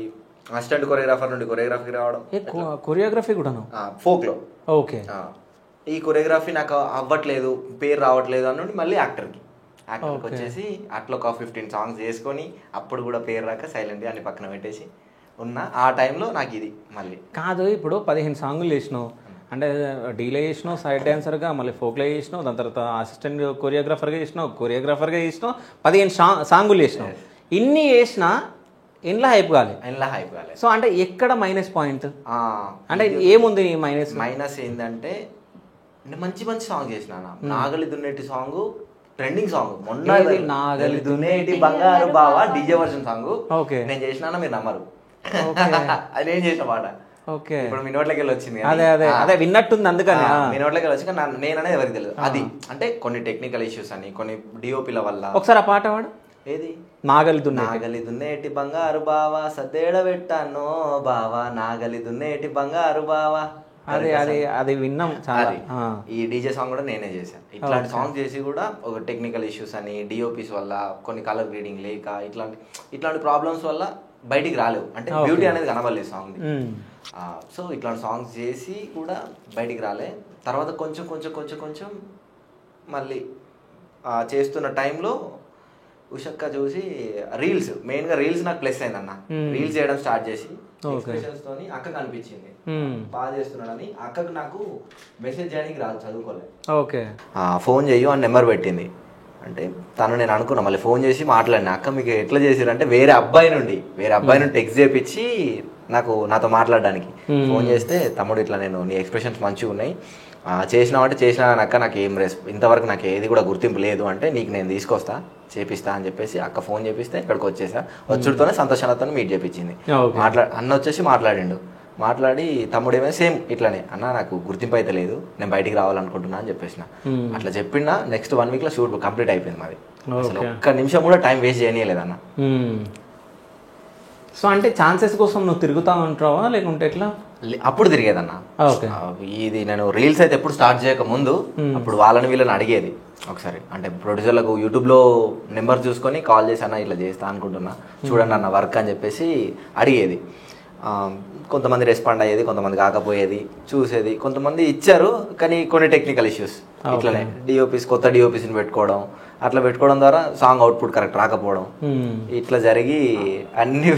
అసిస్టెంట్ కొరియోగ్రాఫర్ నుండి కొరియోగ్రఫీకి రావడం. కొరియోగ్రఫీ కూడాను ఫోక్ లో. ఓకే, ఈ కొరియోగ్రఫీ నాకు అవ్వట్లేదు, పేరు రావట్లేదు అన్నది మళ్ళీ యాక్టర్కి వచ్చేసి అట్లా ఒక 15 సాంగ్స్ చేసుకొని, అప్పుడు కూడా పేరు రాక సైలెంట్గా అన్ని పక్కన పెట్టేసి ఉన్న ఆ టైంలో నాకు ఇది మళ్ళీ. కాదు, ఇప్పుడు 15 సాంగులు చేసినావు, అంటే డీలే చేసినావు, సైడ్ డాన్సర్గా, మళ్ళీ ఫోక్లో చేసినావు, దాని తర్వాత అసిస్టెంట్ కొరియోగ్రాఫర్గా చేసినావు, 15 సాంగులు చేసినావు. ఇన్ని చేసినా ఇంట్లో హైప్ కాలే. సో అంటే ఎక్కడ మైనస్ పాయింట్, అంటే ఏముంది మైనస్ ఏంటంటే, మంచి సాంగ్ చేసిన నాగలి దున్నేటి సాంగ్ ట్రెండింగ్ సాంగ్, మొన్న నాగలి దున్నేటి బంగారు బావా డీజే వర్షన్ సాంగ్ నేను చేసినా, మీరు నమ్మరు. అది నేను చేసిన పాట. ఓకే, ఇప్పుడు మీ నోట్లోకి వెళ్ళి వచ్చింది. అదే విన్నట్టుంది, అందుకని మీ నోట్లోకి వెళ్ళి వచ్చి నేననేది ఎవరికి తెలియదు. అది అంటే కొన్ని టెక్నికల్ ఇష్యూస్ అని, కొన్ని డిఓపిల వల్ల. ఒకసారి ఆ పాట వాడు. ఏది? నాగలి దున్నేటి బంగారు బావా సద్దేడ పెట్టాను బావా, నాగలి దున్నేటి బంగారు బావా. అది అది అది విన్నాం చాలా. ఈ డీజే సాంగ్ కూడా నేనే చేశాను. ఇట్లాంటి సాంగ్ చేసి కూడా ఒక టెక్నికల్ ఇష్యూస్ అని, డిఓపిస్ వల్ల, కొన్ని కలర్ గ్రేడింగ్ లేక, ఇట్లాంటి ప్రాబ్లమ్స్ వల్ల బయటికి రాలేవు. అంటే బ్యూటీ అనేది కనబడలేదు సాంగ్. సో ఇట్లాంటి సాంగ్స్ చేసి కూడా బయటికి రాలే. తర్వాత కొంచెం కొంచెం కొంచెం కొంచెం మళ్ళీ చేస్తున్న టైంలో ఉషక్క చూసి రీల్స్, మెయిన్గా రీల్స్ నాకు ప్లస్ అయిందన్న. రీల్స్ చేయడం స్టార్ట్ చేసి ఎక్స్ప్రెషన్స్ తోని అక్కకు అనిపించింది బాగా చేస్తున్నాడని. అక్కకు నాకు మెసేజ్ చేయడానికి రాదు, చదువుకోలేదు. ఓకే, ఫోన్ చెయ్యు అని నెంబర్ పెట్టింది. అంటే తను, నేను అనుకున్నా మళ్ళీ ఫోన్ చేసి మాట్లాడినా, అక్క మీకు ఎట్లా చేసారంటే వేరే అబ్బాయి నుండి టెక్స్ట్ చేపించి నాతో మాట్లాడడానికి ఫోన్ చేస్తే, తమ్ముడు ఇట్లా నేను నీ ఎక్స్ప్రెషన్స్ మంచిగా ఉన్నాయి, చేసినావంటే చేసినా అక్క, నాకు ఏం ఇంతవరకు నాకు ఏది కూడా గుర్తింపు లేదు, అంటే నీకు నేను తీసుకొస్తా చేపిస్తా అని చెప్పేసి అక్క ఫోన్ చేపిస్తే ఇక్కడికి వచ్చేసా. వచ్చుడితోనే సంతోషాలతో మీట్ చేపించింది. అన్న వచ్చేసి మాట్లాడి తమ్ముడేమో సేమ్ ఇట్లానే, అన్న నాకు గుర్తింపు అయితే లేదు, నేను బయటికి రావాలనుకుంటున్నా అని చెప్పేసిన. అట్లా చెప్పినా నెక్స్ట్ 1 వీక్లో షూట్ కంప్లీట్ అయిపోయింది మాది. అసలు ఒక్క నిమిషం కూడా టైం వేస్ట్ చేయలేదన్న. సో అంటే ఛాన్సెస్ కోసం నువ్వు తిరుగుతా ఉంటావా లేకుంటే ఎట్లా? అప్పుడు తిరిగేదన్న. ఇది నేను రీల్స్ అయితే ఎప్పుడు స్టార్ట్ చేయక ముందు అప్పుడు వీళ్ళని అడిగేది ఒకసారి. అంటే ప్రొడ్యూసర్లకు యూట్యూబ్లో నెంబర్ చూసుకొని కాల్ చేసి, అన్న ఇట్లా చేస్తా అనుకుంటున్నా చూడండి అన్న వర్క్ అని చెప్పేసి అడిగేది. కొంతమంది రెస్పాండ్ అయ్యేది, కొంతమంది కాకపోయేది, చూసేది. కొంతమంది ఇచ్చారు కానీ కొన్ని టెక్నికల్ ఇష్యూస్ ఇట్లనే కొత్త డిఓపిస్ని పెట్టుకోవడం, అట్లా పెట్టుకోవడం ద్వారా సాంగ్ అవుట్పుట్ కరెక్ట్ రాకపోవడం, ఇట్లా జరిగి అన్ని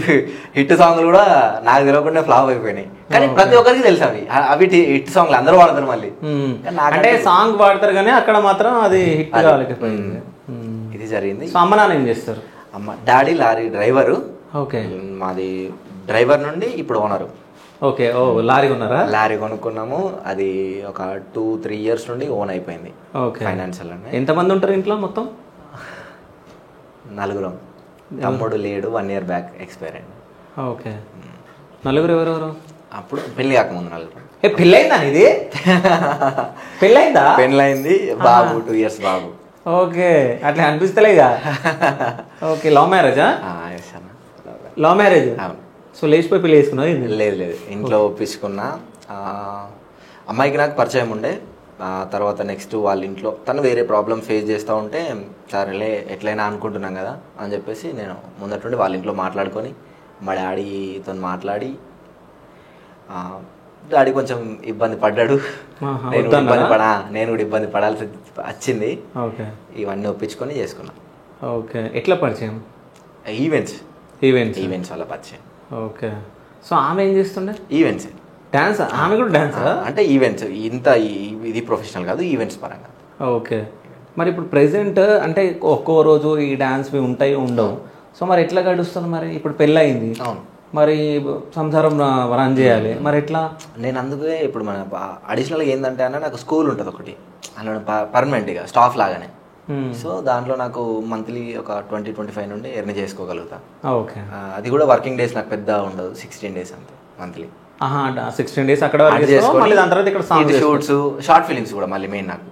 హిట్ సాంగ్లు కూడా నాకు తెలియకుండా ఫ్లాప్ అయిపోయినాయి. కానీ ప్రతి ఒక్కరికి తెలుసు అవి హిట్ సాంగ్లు అందరూ వాడతారు. మళ్ళీ అంటే సాంగ్ వాడతారు కానీ అక్కడ మాత్రం అది హిట్ కాలేకపోయింది. ఇది జరిగింది. అమ్మ నాన్న ఏం చేస్తారు? Daddy lorry driver. ఓకే, మాది డ్రైవర్ నుండి ఇప్పుడు ఓనరు. ఓకే, ఓ లారీ కొన్నారా? లారీ కొనుక్కున్నాము. అది ఒక 2-3 ఇయర్స్ నుండి ఓన్ అయిపోయింది. Okay, financial. ఎంతమంది ఉంటారు ఇంట్లో మొత్తం? 4. తమ్ముడు లేడు, 1 ఇయర్ బ్యాక్ ఎక్స్పైర్ అయింది. ఓకే, 4 ఎవరెవరు? అప్పుడు పెళ్లి కాకముందు 4. పెళ్ళైందా? ఇది పెళ్ళైందా? పెళ్ళైంది, బాబు 2 ఇయర్స్ బాబు. ఓకే, అట్లా అనిపిస్తలేగా. ఓకే, లవ్ మ్యారేజా? Love marriage. సో లేచిపోయి పెళ్లి చేసుకున్నావు? లేదు, ఇంట్లో ఒప్పించుకున్నా. అమ్మాయికి నాకు పరిచయం ఉండే. తర్వాత నెక్స్ట్ వాళ్ళ ఇంట్లో తను వేరే ప్రాబ్లం ఫేస్ చేస్తూ ఉంటే, సరేలే ఎట్లయినా అనుకుంటున్నాం కదా అని చెప్పేసి నేను ముందటి నుండి వాళ్ళ ఇంట్లో మాట్లాడుకొని, మా డాడీతో మాట్లాడి, డాడీ కొంచెం ఇబ్బంది పడ్డాడు. నేను కూడా ఇబ్బంది పడాల్సి వచ్చింది. ఇవన్నీ ఒప్పించుకొని చేసుకున్నా. ఓకే, ఎట్లా పరిచయం? ఈవెంట్స్ వల్ల పరిచయం. ఓకే, సో ఆమె ఏం చేస్తుండే? ఈవెంట్స్. డాన్స్? ఆమె కూడా డాన్స్? అంటే ఈవెంట్స్, ఇది ప్రొఫెషనల్ కాదు, ఈవెంట్స్ పరంగా. ఓకే, మరి ఇప్పుడు ప్రెసెంట్ అంటే ఒక్కో రోజు ఈ డాన్స్ ఉంటాయి ఉండవు, సో మరి ఎట్లా గడుస్తుంది? మరి ఇప్పుడు పెళ్ళయింది, అవును, మరి సంసారం రన్ చేయాలి, మరి ఎట్లా? నేను అందుకే ఇప్పుడు మన అడిషనల్గా ఏంటంటే అన్న, నాకు స్కూల్ ఉంటుంది ఒకటి అన్న పర్మనెంట్గా స్టాఫ్ లాగానే. సో దాంట్లో నాకు మంత్లీ ఒక 20-25 నుండి ఎర్న్ చేసుకోగలుగుతా. ఓకే, అది కూడా వర్కింగ్ డేస్ నాకు పెద్ద ఉండదు, 16 డేస్ అంతే మంత్లీ. 16 డేస్ అక్కడ చేసుకొని దాని తర్వాత ఇక్కడ షూట్స్, షార్ట్ ఫిలిమ్స్ కూడా మళ్ళీ మెయిన్ నాకు.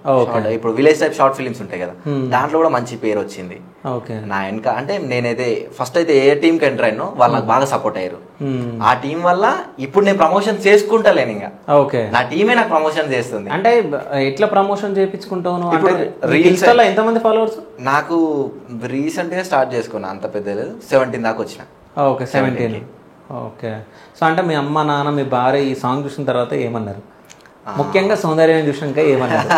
ఇప్పుడు విలేజ్ టైప్ షార్ట్ ఫిలిమ్స్ ఉంటాయి కదా, దాంట్లో కూడా మంచి పేరు వచ్చింది నా వెనక. అంటే నేనైతే ఫస్ట్ అయితే ఏ టీమ్ కి ఎంటర్ అయినో వాళ్ళు నాకు బాగా సపోర్ట్ అయ్యారు. ఆ టీం వల్ల ఇప్పుడు నేను ప్రమోషన్ చేసుకుంటలేను ఇంకా. ఓకే, నా టీమే నాకు ప్రమోషన్ చేస్తుంది. అంటే ఎట్లా ప్రమోషన్ చేయించుకుంటావు? రీల్స్ లో ఎంతమంది ఫాలోవర్స్? నాకు రీసెంట్ గా స్టార్ట్ చేసుకున్నా, అంత పెద్ద 17 దాకా వచ్చిన. ఓకే, 17. ఓకే, సో అంటే మీ అమ్మ నాన్న మీ భార్య ఈ సాంగ్ చూసిన తర్వాత ఏమన్నారు? ముఖ్యంగా సౌందర్యం చూసినాక ఏమన్నారు?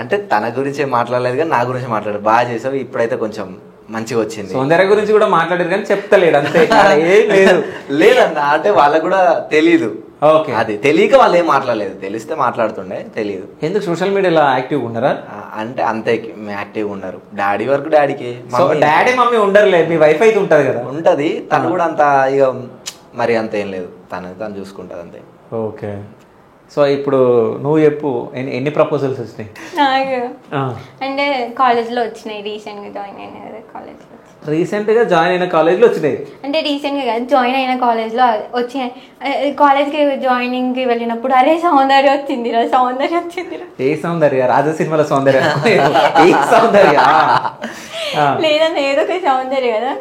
అంటే తన గురించి మాట్లాడలేదు కానీ నా గురించి మాట్లాడారు. బాగా చేసావు, ఇప్పుడైతే కొంచెం మంచిగా వచ్చింది. సౌందర్య గురించి కూడా మాట్లాడారు కానీ చెప్తలేడు అంతే. లేదన్న, అంటే వాళ్ళకు కూడా తెలీదు. ఓకే, అది తెలియక వాళ్ళు ఏం మాట్లాడలేదు, తెలిస్తే మాట్లాడుతుండే, తెలియదు. ఎందుకు సోషల్ మీడియాలో యాక్టివ్ ఉన్నారా? అంటే అంతే యాక్టివ్ ఉన్నారు. డాడీ వరకు డాడీకి, డాడీ మమ్మీ ఉండరులేదు, మీ వైఫ్ అయితే ఉంటది కదా? ఉంటది, తను కూడా అంత ఇక మరి అంత ఏం లేదు, తను చూసుకుంటది అంతే. ఓకే, సో ఇప్పుడు నువ్వు చెప్పు, ఎన్ని ప్రపోజల్స్ వచ్చినాయి? అంటే కాలేజ్లో వచ్చినాయి, రీసెంట్గా జాయిన్ అయిన కాలేజ్లో. రీసెంట్గా జాయిన్ అయిన కాలేజ్లో వచ్చినాయి? అంటే రీసెంట్గా కాదు, జాయిన్ అయిన కాలేజ్లో వచ్చినాయి. కాలేజ్కి జాయినింగ్కి వెళ్ళినప్పుడు అరే సౌందర్య వచ్చిందిరా, సౌందర్య వచ్చిందిరా. ఏ సౌందర్య? రాజా సినిమాల సౌందర్య? ఏ సౌందర్య? లేదన్నా ఏదో ఒక సౌందర్య కదా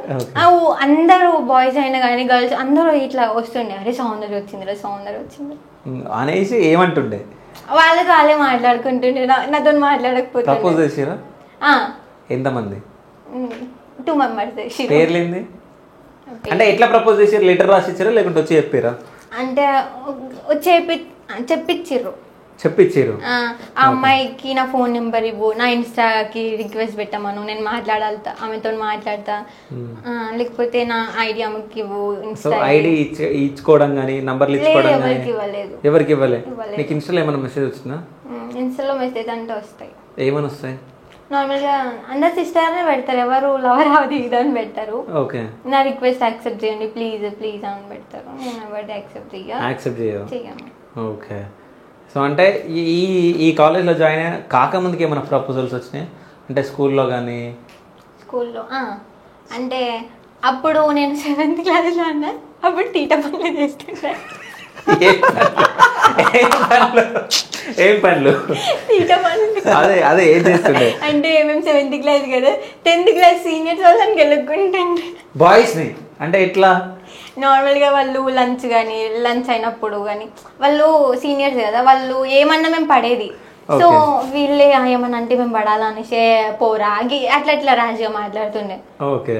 అందరూ బాయ్స్ అయినా కానీ గర్ల్స్ అందరూ ఇట్లా వస్తుండే, అరే సౌందర్య వచ్చింది సౌందర్య వచ్చింది అనేసి ఏమంటుండే, వాళ్ళకి వాళ్ళే మాట్లాడుకుంటుండే, నాతో మాట్లాడకపోతే. ప్రపోజ్ చేసిరా? ఎంతమంది? 2 members. పేర్లేంది? అంటే ఎట్లా ప్రపోజ్ చేసారు? లెటర్ రాసి ఇచ్చారా లేకుంటే వచ్చి చెప్పారా? అంటే చెప్పించారు. ఆ అమ్మాయికి నా ఫోన్ నెంబర్ ఇవ్వు, నా ఇన్స్టాకి రిక్వెస్ట్ పెట్టమను, నేను మాట్లాడాలి, ఆమెతో మాట్లాడతా, లేకపోతే నా ఐడి ఆమెకి ఇవ్వు. ఐడి ఇచ్చుకోవడం కానీ నంబర్లు ఇచ్చుకోవడం ఎవరికి ఇవ్వలేదు. ఎవరికి ఇవ్వలే? నీకు ఇన్స్టాలో ఏమైనా మెసేజ్ వచ్చిందా? ఇన్స్టాలో మెసేజ్ అంటే వస్తాయి. ఏమని వస్తాయి? నార్మల్గా అందరు సిస్టర్నే పెడతారు, ఎవరు లవర్ అది ఇదని పెట్టారు. ఓకే, నా రిక్వెస్ట్ యాక్సెప్ట్ చేయండి ప్లీజ్ ప్లీజ్ అని పెడతారు. నేను ఎవరి యాక్సెప్ట్ చేయను. ఓకే. సో అంటే ఈ కాలేజ్లో జాయిన్ అయిన కాకముందుకి ఏమైనా ప్రపోజల్స్ వచ్చినాయి అంటే స్కూల్లో కానీ? స్కూల్లో అంటే అప్పుడు నేను 7th క్లాస్లో అన్నా, అప్పుడు తీట పనులు చేస్తుంటా. ఏం పనులు? తీట పనులు. అదే ఏం చేస్తుండే అంటే మేము 7th క్లాస్ కదా, 10th క్లాస్ సీనియర్స్ వాళ్ళని గెలుక్కుంటుండే బాయ్స్ని. అంటే ఎట్లా? నార్మల్గా వాళ్ళు లంచ్ అయినప్పుడు కానీ వాళ్ళు సీనియర్స్ కదా, వాళ్ళు ఏమన్నా మేము పడేది. సో వీళ్ళే ఏమన్నా అంటే మేము పడాలా అనేసి పోరా అట్లా రాజుగా మాట్లాడుతుండే. ఓకే,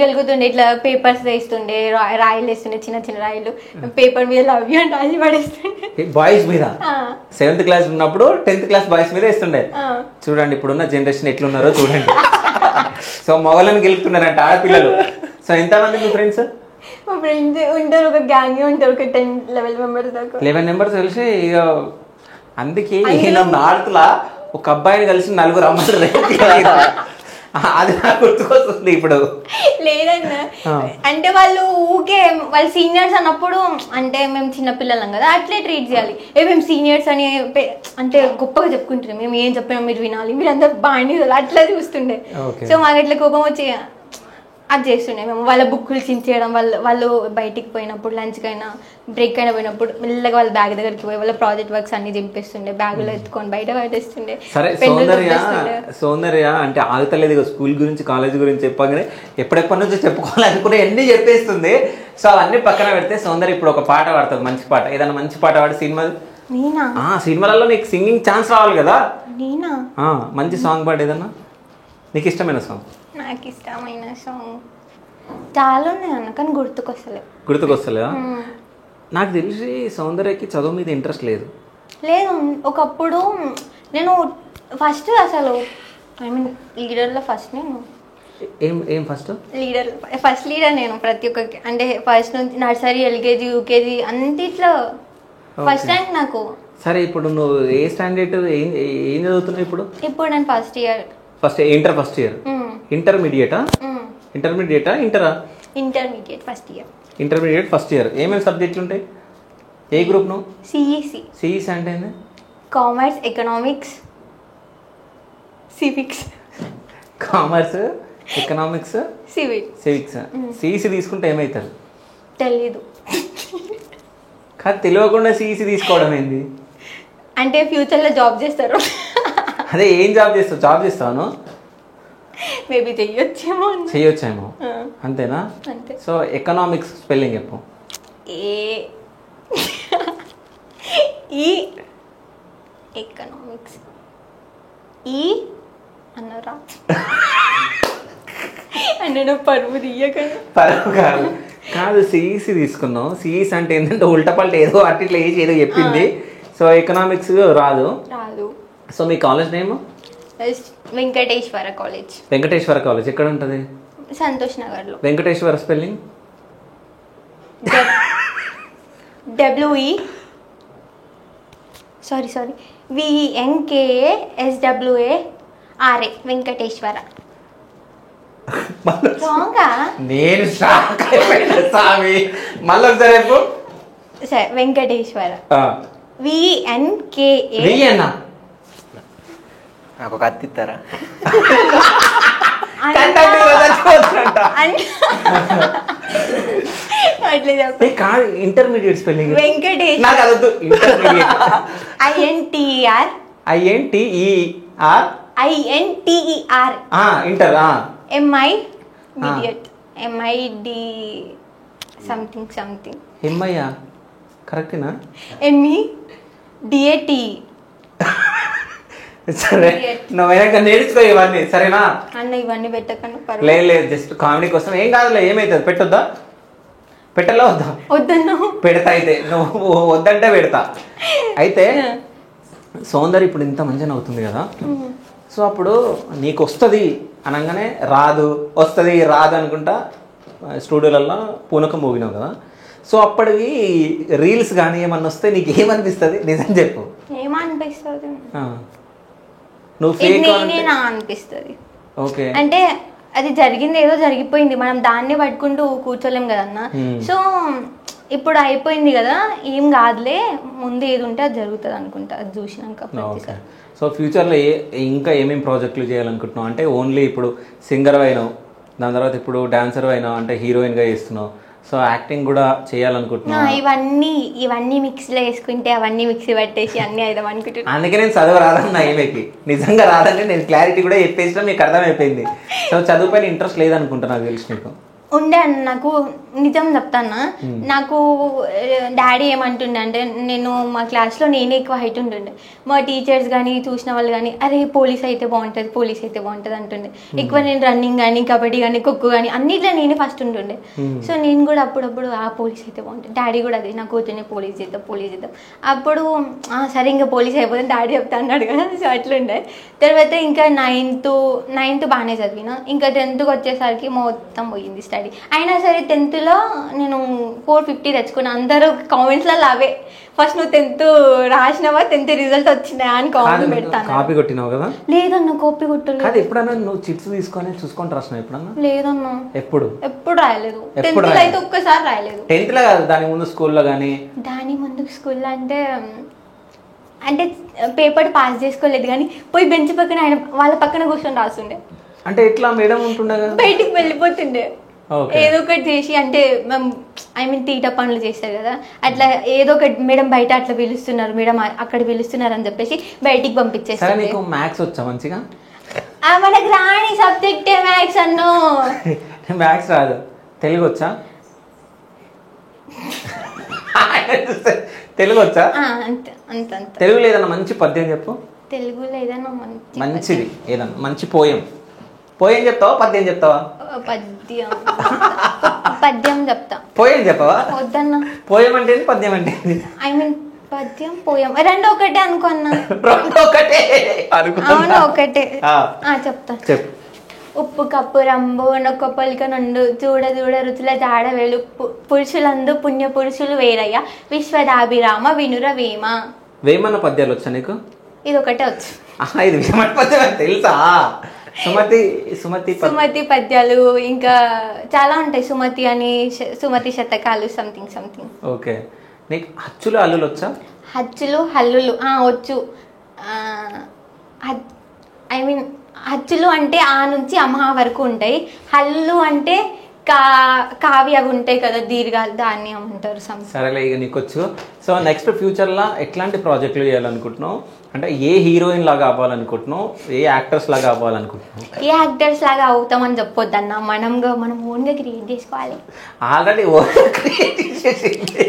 గెలుగుతుండే, ఇట్లా పేపర్స్ వేస్తుండే, రాయిలు వేస్తుండే, చిన్న చిన్న రాయిలు పేపర్ మీద లవ్ యూ అని రాసి పడేస్తుండే బాయ్స్ మీద. 7th క్లాస్ ఉన్నప్పుడు 10th క్లాస్ బాయ్స్ మీద వేస్తుండే. చూడండి ఇప్పుడున్న జనరేషన్ ఎట్లున్నారో చూడండి. సో మొగలను గెలుపుతున్నారంట ఆడపిల్లలు. సో ఎంతమంది మీ ఫ్రెండ్స్? మా ఫ్రెండ్స్ ఉంటారు, ఒక గ్యాంగ్ ఉంటారు, ఒక 10-11 members దాకా. 11 members కలిసి ఇక అందుకే నార్త్ లా ఒక అబ్బాయిని కలిసి 4 అమ్మాయిలు అది నాకు గుర్తుకొస్తుంది ఇప్పుడు. లేదన్నా అంటే వాళ్ళు ఊకే వాళ్ళు సీనియర్స్ అన్నప్పుడు అంటే మేము చిన్నపిల్లలం కదా, అట్లే ట్రీట్ చేయాలి. మేము సీనియర్స్ అని అంటే గొప్పగా చెప్పుకుంటున్నాం, మేము ఏం చెప్పినా మీరు వినాలి, మీరు అందరు బాగా అట్లా చూస్తుండే. సో మాకు అట్లా కోపం వచ్చి అది చేస్తుండే. మేము వాళ్ళ బుక్కులు చించేయడం, వాళ్ళు బయటికి పోయినప్పుడు లంచ్కైనా బ్రేక్ అయినా పోయినప్పుడు మెల్లగా వాళ్ళ బ్యాగ్ దగ్గరికి పోయి వాళ్ళ ప్రాజెక్ట్ వర్క్స్ అన్ని దింపేస్తుండే, బ్యాగులో ఎత్తుకొని బయట పట్టేస్తుండే. సరే సౌందర్య అంటే ఆగుతలేదు ఇక స్కూల్ గురించి కాలేజ్ గురించి చెప్పగానే ఎప్పుడెప్పటి నుంచో చెప్పుకోవాలనుకునే అన్ని చెప్పేస్తుంది. సో అవన్నీ పక్కన పెడితే సౌందర్య ఇప్పుడు ఒక పాట పాడుతుంది, మంచి పాట, ఏదైనా మంచి పాట పాడి సినిమాలలో నీకు సింగింగ్ ఛాన్స్ రావాలి కదా. మంచి సాంగ్ పాడు, ఏదన్నా నీకు ఇష్టమైన సాంగ్. నాకు ఇష్టమైన సాంగ్ చాలా ఉన్నాయి అన్న, కానీ గుర్తుకొస్తలేదా? నాకు తెలిసి సౌందర్యకి చదువు మీద ఇంట్రెస్ట్ లేదు. ఒకప్పుడు నేను ఫస్ట్ అసలు లీడర్లో ఫస్ట్ నేను ఏం ఫస్ట్ లీడర్ నేను ప్రతి ఒక్కరికి. అంటే ఫస్ట్ నుంచి నర్సరీ, LKG, UKG అంతిట్లో ఫస్ట్ ర్యాంక్ నాకు. సరే ఇప్పుడు నువ్వు ఏ స్టాండర్డ్ ఏం చదువుతున్నావు ఇప్పుడు? ఇప్పుడు నేను ఫస్ట్ ఇయర్ ఫస్ట్ ఇయర్. ఇంటర్మీడియటా ఇంటరా? Intermediate first year. ఏమేమి సబ్జెక్టులు ఉంటాయి? ఏ గ్రూప్ నువ్వు? సిఈసి అంటే ఏంది? Commerce, economics, civics. Commerce, economics, civics. CEC తీసుకుంటే ఏమవుతారు తెలీదు. కాదు, తెలియకుండా సిఈసి తీసుకోవడం ఏంది? అంటే ఫ్యూచర్లో జాబ్ చేస్తారు. అదే ఏం జాబ్ చేస్తాను? మేబీ చెయ్యొచ్చేమో. అంతేనా? అంతే. సో ఎకనామిక్స్ స్పెల్లింగ్ చెప్పు. ఎకనామిక్స్ అన్నారా? అంటే పరువు కాదు, సిఈసి తీసుకున్నావు. సిఈసి అంటే ఏంటంటే ఉల్టపల్ట ఏదో అట్లా ఏదో చెప్పింది. సో ఎకనామిక్స్ రాదు. సో మీ కాలేజ్ నేమ్? వెంకటేశ్వర కాలేజ్ ఎక్కడ ఉంటుంది? సంతోష్ నగర్లో. Venkateswara spelling VENKASWARA Venkateswara. నేను స్వామి మళ్ళీ సరే వెంకటేశ్వర VNKA. నాకు ఒక అత్తి ఇస్తారా? కాదు, intermediate spelling Venkateswara. INTER INTER. Inter MI idiot. MID something. ఎంఐయా కరెక్టేనా? MEDAT. సరే నువ్వు నేర్చుకో ఇవన్నీ సరేనా అన్న ఇవన్నీ పెట్టకన్నా లేదు జస్ట్ కామెడీ కోసం ఏం కాదులే ఏమైతుంది పెట్టొద్దా పెట్టలా వద్దా వద్దన్నా పెడతా అయితే నువ్వు వద్దంటే పెడతా అయితే సౌందర్య ఇప్పుడు ఇంత మంచిగా అవుతుంది కదా సో అప్పుడు నీకు వస్తుంది అనగానే వస్తుంది రాదు అనుకుంటా స్టూడియోలలో పూనకం మోగినావు కదా సో అప్పటివి రీల్స్ కానీ ఏమన్నా వస్తే నీకు ఏమనిపిస్తుంది నిజం చెప్పు ఏమనిపిస్తుంది నువ్వు ఫేక్ అనిపిస్తుంది ఓకే అంటే అది జరిగింది ఏదో జరిగిపోయింది మనం దాన్ని పట్టుకుంటూ కూర్చోలేం కదన్న సో ఇప్పుడు అయిపోయింది కదా ఏం కాదులే ముందు ఏది ఉంటే అది జరుగుతుంది అనుకుంటా అది చూసినాక సో ఫ్యూచర్లో ఇంకా ఏమేమి ప్రాజెక్టులు చేయాలనుకుంటున్నావు అంటే ఓన్లీ ఇప్పుడు సింగర్ అయినావు దాని తర్వాత ఇప్పుడు డాన్సర్ అయినావు అంటే హీరోయిన్గా చేస్తున్నావు సో యాక్టింగ్ కూడా చేయాలనుకుంటున్నావు ఇవన్నీ మిక్సీలో వేసుకుంటే అవన్నీ మిక్సీ పట్టేసి అన్ని అయిదాం అనుకుంటున్నాను అందుకే నేను చదువు రాదన్నా ఏమేకి నిజంగా రాదంటే నేను క్లారిటీ కూడా చెప్పేసినా మీకు అర్థమైపోయింది సో చదువు పైన ఇంట్రెస్ట్ లేదనుకుంటా నాకు తెలిసి నీకు ఉండే అన్న నాకు నిజం చెప్తాను నాకు డాడీ ఏమంటుండే అంటే నేను మా క్లాస్లో నేనే ఎక్కువ హైట్ ఉంటుండే మా టీచర్స్ కానీ చూసిన వాళ్ళు కానీ అరే పోలీస్ అయితే బాగుంటుంది అంటుండే ఎక్కువ నేను రన్నింగ్ కానీ కబడ్డీ కానీ ఖోఖో కానీ అన్నిట్లో నేనే ఫస్ట్ ఉంటుండే సో నేను కూడా అప్పుడప్పుడు పోలీస్ అయితే బాగుంటుంది డాడీ కూడా అదే నా కూతుర్ని పోలీస్ చేద్దాం అప్పుడు సరే ఇంకా పోలీస్ అయిపోతే డాడీ చెప్తా అన్నాడు కదా సో అట్లుండే తర్వాత ఇంకా నైన్త్ బాగానే చదివిన ఇంకా 10th వచ్చేసరికి మొత్తం పోయింది స్టడీ అయినా సరే 10th నేను 450 తెచ్చుకున్నా అందరూ కామెంట్స్లలో అవే ఫస్ట్ నువ్వు 10th రాసినావా 10th రిజల్ట్ వచ్చినాయా అని కామెంట్ పెడతాను కాపీ కొట్టినావు కదా లేదన్నా కాపీ కొట్టలేదు ఎప్పుడన్నా నువ్వు చిట్స్ తీసుకొని చూసుకొని రాసినావు ఎప్పుడన్నా లేదన్నా ఎప్పుడు రాయలేదు 10th అయితే ఒక్కసారి రాయలేదు 10th లో కాదు దాని ముందు స్కూల్లో కానీ దాని ముందు స్కూల్లో అంటే పేపర్ పాస్ చేసుకోలేదు కానీ పోయి బెంచ్ పక్కన ఆయన వాళ్ళ పక్కన కూర్చొని రాస్తుండే అంటే ఎట్లా మేడం ఉంటుండే కదా బయటికి వెళ్ళిపోతుండే ఏదో ఒకటి చేసి అంటే తీట పనులు చేస్తారు కదా అట్లా ఏదో ఒకటి మేడం బయట అట్లా పిలుస్తున్నారు మేడం అక్కడ పిలుస్తున్నారు అని చెప్పేసి బయటికి పంపించేస్తారు నీకు మ్యాథ్స్ వచ్చా మంచిగా మనకు రాని సబ్జెక్టే మ్యాథ్స్ అన్నో మ్యాథ్స్ రాదు తెలుగు వచ్చా తెలుగు వచ్చా అంత తెలుగు లేదన్నా మంచి పద్యం చెప్పు తెలుగులో ఏదైనా మంచిది ఏదన్నా మంచి పోయం చెప్తావా పద్యం చెప్తావా పద్యం చెప్తా పోయం చెప్పవా వద్దన్నా పోయం అంటే పద్యం అంటే పద్యం పోయం రెండు ఒకటే అనుకున్నా అవును ఒకటే చెప్తా చెప్పు ఉప్పు కప్పు రంబు నొక్క పొలిక నుండు చూడ రుచుల జాడ వేలు పురుషులందు పుణ్య పురుషులు వేరయ్య విశ్వదాభిరామ వినుర వేమ వేమన్న పద్యాలు వచ్చా నీకు ఇది ఒకటే వచ్చు ఇది వేమన్న పద్యం తెలుసా సుమతి పద్యాలు ఇంకా చాలా ఉంటాయి సుమతి శతకాలు సంథింగ్ ఓకే నీకు హచ్చులు హల్లులు వచ్చా హచ్చులు హల్లులు వచ్చు హచ్చులు అంటే ఆ నుంచి అమ్మ వరకు ఉంటాయి హల్లు అంటే కావి అవి ఉంటాయి కదా దీర్ఘాలు దాన్ని ఏమంటారు సరేలే ఇక నీకు వచ్చు సో నెక్స్ట్ ఫ్యూచర్లో ఎట్లాంటి ప్రాజెక్టులు చేయాలనుకుంటున్నావు అంటే ఏ హీరోయిన్ లాగా అవ్వాలనుకుంటున్నావు ఏ యాక్టర్స్ లాగా అవ్వాలనుకుంటున్నావు ఏ యాక్టర్స్ లాగా అవుతామని చెప్పొద్దన్న మనం ఓన్గా క్రియేట్ చేసుకోవాలి ఆల్రెడీ ఓన్గా క్రియేట్ చేసేసింది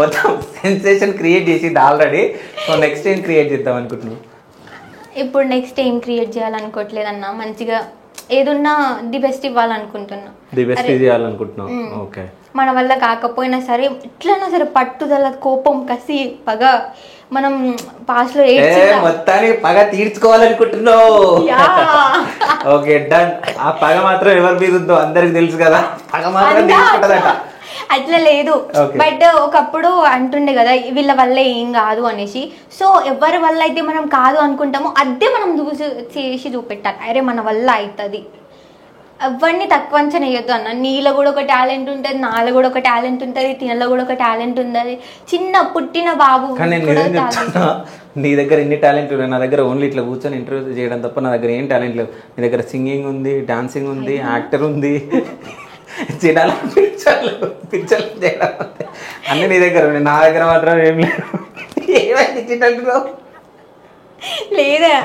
మొత్తం సెన్సేషన్ క్రియేట్ చేసింది ఆల్రెడీ సో నెక్స్ట్ ఏం క్రియేట్ చేద్దాం అనుకుంటున్నావు ఇప్పుడు నెక్స్ట్ ఏం క్రియేట్ చేయాలనుకోవట్లేదన్నా మంచిగా ఏదున్నా ది బెస్ట్ ఇవ్వాలనుకుంటున్నా ఓకే మన వల్ల కాకపోయినా సరే ఎట్లైనా సరే పట్టుదల కోపం కసి పగ మనం పాస్ట్ లో మొత్తానికి పగ తీర్చుకోవాలనుకుంటున్నావు ఓకే డన్ ఆ పగ మాత్రం ఎవరి మీద ఉందో అందరికి తెలుసు కదా పగ మాత్రం తీర్చుకుంటదట అట్లా లేదు బట్ ఒకప్పుడు అంటుండే కదా వీళ్ళ వల్ల ఏం కాదు అనేసి సో ఎవరి వల్ల అయితే మనం కాదు అనుకుంటామో అదే మనం చేసి చూపెట్టాలి అరే మన వల్ల అవుతుంది ఎవరిని తక్కువ అంచనా వేయొద్దు అన్న నీలో కూడా ఒక టాలెంట్ ఉంటుంది నాలో కూడా ఒక టాలెంట్ ఉంటుంది తినలో కూడా ఒక టాలెంట్ ఉంటుంది చిన్న పుట్టిన బాబు నీ దగ్గర ఎన్ని టాలెంట్ ఉన్నాయి నా దగ్గర ఓన్లీ ఇట్లా కూర్చొని ఇంటర్వ్యూ చేయడం తప్ప నా దగ్గర ఏం టాలెంట్ లేవు నీ దగ్గర సింగింగ్ ఉంది డాన్సింగ్ ఉంది యాక్టర్ ఉంది చిడాలు పిక్చర్లు చేయడం అన్నీ నీ దగ్గర ఉన్నాయి నా దగ్గర మాత్రం ఏం లేదు ఏమైంది చిన్నలో లేదా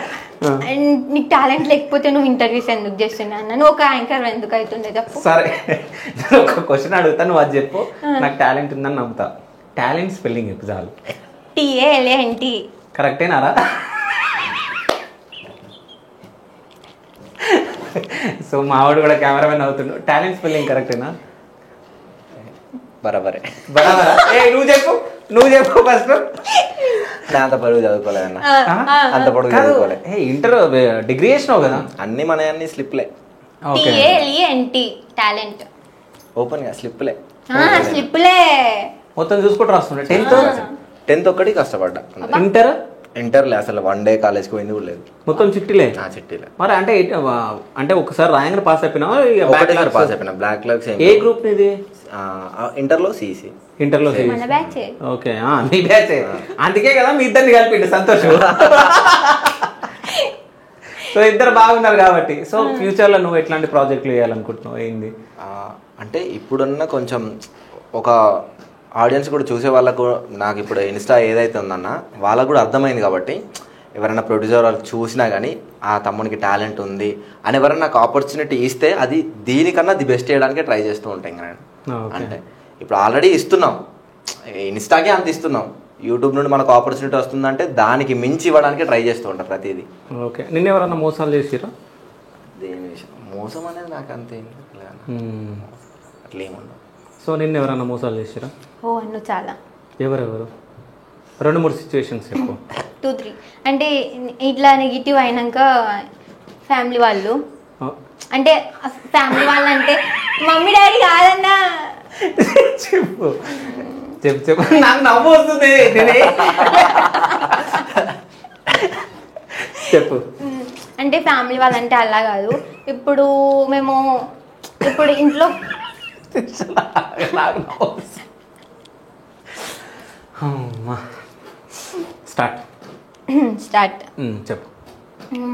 అండ్ నీకు టాలెంట్ లేకపోతే నువ్వు ఇంటర్వ్యూస్ ఎందుకు చేస్తున్నా అన్న, నువ్వు ఒక యాంకర్ ఎందుకు అవుతుండే చెప్పు. సరే ఒక క్వశ్చన్ అడుగుతా, నువ్వు అది చెప్పు. నాకు టాలెంట్ ఉందని నమ్ముతా. టాలెంట్ స్పెల్లింగ్ చెప్పు చాలు. TALENT. కరెక్టేనారా? సో మావాడు కూడా కెమెరామెన్ అవుతుండు. టాలెంట్ స్పెల్లింగ్ కరెక్టేనా? బరాబరే. బరాబరా? నువ్వు చెప్పు ఫస్ట్. నేను అంత పొడుగు చదువుకోలేదన్న, అంత పొడుగు చదువుకోలే. ఇంటర్ డిగ్రీ చేసినావు కదా? అన్ని మన అన్ని స్లిప్లే. TALENT టాలెంట్ ఓపెన్ గా స్లిప్లే. స్లిప్లే మొత్తం చూసుకుంటూ రాస్తుండే. 10th ఒక్కటి కష్టపడ్డా. ఇంటర్లే అసలు 1 డే కాలేజ్కి పోయింది కూడా లేదు. మొత్తం చిట్టిలే. చిట్టిలే. మరి అంటే ఒకసారి రాయంగా పాస్ అయిపోయినా? పాస్ అయిపోయినా. బ్లాక్ లక్స్. ఏ గ్రూప్ ఇది? ఇంటర్లో సిఇసి. ఇంటర్లో మన బ్యాచ్. ఓకే, మీ బ్యాచ్. అందుకే కదా మీ ఇద్దరిని కలిపిండు సంతోషం. సో ఇద్దరు బాగున్నారు కాబట్టి. సో ఫ్యూచర్ లో నువ్వు ఎట్లాంటి ప్రాజెక్టులు చేయాలనుకుంటున్నావు? ఏంది అంటే ఇప్పుడున్న కొంచెం ఒక ఆడియన్స్ కూడా చూసే వాళ్ళకు, నాకు ఇప్పుడు ఇన్స్టా ఏదైతే ఉందన్న వాళ్ళకు కూడా అర్థమైంది కాబట్టి ఎవరైనా ప్రొడ్యూసర్ వాళ్ళు చూసినా కానీ ఆ తమ్మునికి టాలెంట్ ఉంది అని ఎవరైనా నాకు ఆపర్చునిటీ ఇస్తే అది దీనికన్నా ది బెస్ట్ చేయడానికి ట్రై చేస్తూ ఉంటాం నేను. అంటే ఇప్పుడు ఆల్రెడీ ఇస్తున్నాం, ఇన్స్టాకే అంత ఇస్తున్నాం, యూట్యూబ్ నుండి మనకు ఆపర్చునిటీ వస్తుందంటే దానికి మించి ఇవ్వడానికి ట్రై చేస్తూ ఉంటాం ప్రతిదీ. ఓకే, నిన్న ఎవరన్నా మోసాలు చేసిరా? దేని విషయం మోసం అనేది నాకు అంతే అట్లా ఏముండదు. సో నిన్న ఎవరన్నా మోసాలు చేసిరా? ఓ అన్ను చాలా. ఎవరెవరు? 2-3 సిచ్యువేషన్స్ చెప్పు. 2-3 అంటే ఇట్లా నెగిటివ్ అయినాక ఫ్యామిలీ వాళ్ళు, అంటే ఫ్యామిలీ వాళ్ళు అంటే మమ్మీ డాడీ కాదన్నా. చెప్పు చెప్పు చెప్పు, నాకు నవ్వు వస్తుంది. చెప్పు. అంటే ఫ్యామిలీ వాళ్ళంటే అలా కాదు. ఇప్పుడు మేము ఇంట్లో స్టార్ట్ చెప్పు.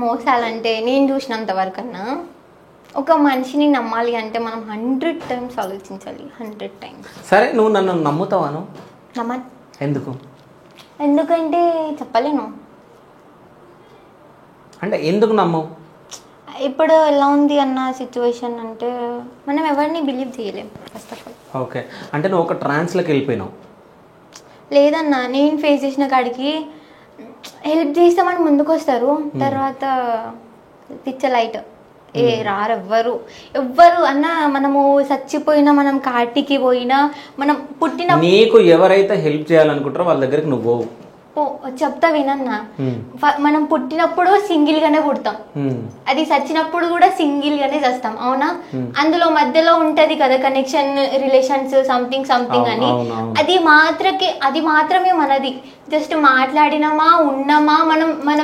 మోసాలంటే నేను చూసినంత వరకు అన్నా, ఒక మనిషిని నమ్మాలి అంటే మనం 100 times ఆలోచించాలి. 100 times. సరే, నువ్వు నన్ను నమ్ముతావాను? ఎందుకు? ఎందుకంటే చెప్పలేను. అంటే ఎందుకు నమ్మవు? ఇప్పుడు ఎలా ఉంది అన్న సిచ్యువేషన్ అంటే మనం ఎవరిని బిలీవ్ చేయలేం ఫస్ట్ ఆఫ్ ఆల్. ఓకే, అంటే నువ్వు ఒక ట్రాన్స్లోకి వెళ్ళిపోయినావు. లేదన్నా, నేను ఫేస్ చేసిన కాడికి హెల్ప్ చేస్తామని ముందుకు వస్తారు, తర్వాత పిచ్చ లైట్ రారు ఎవ్వరు అన్న. మనము చచ్చిపోయినా, మనం కాటికి పోయినా, మనం పుట్టిన నీకు ఎవరైతే హెల్ప్ చేయాలనుకుంటారో వాళ్ళ దగ్గరికి నువ్వు పోవు. చెప్తా వినన్నా, మనం పుట్టినప్పుడు సింగిల్ గానే పుడతాం, అది చచ్చినప్పుడు కూడా సింగిల్ గానే చేస్తాం, అవునా? అందులో మధ్యలో ఉంటది కదా కనెక్షన్, రిలేషన్స్, సంథింగ్ అని. అది మాత్రమే మనది. జస్ట్ మాట్లాడినామా, ఉన్నామా, మన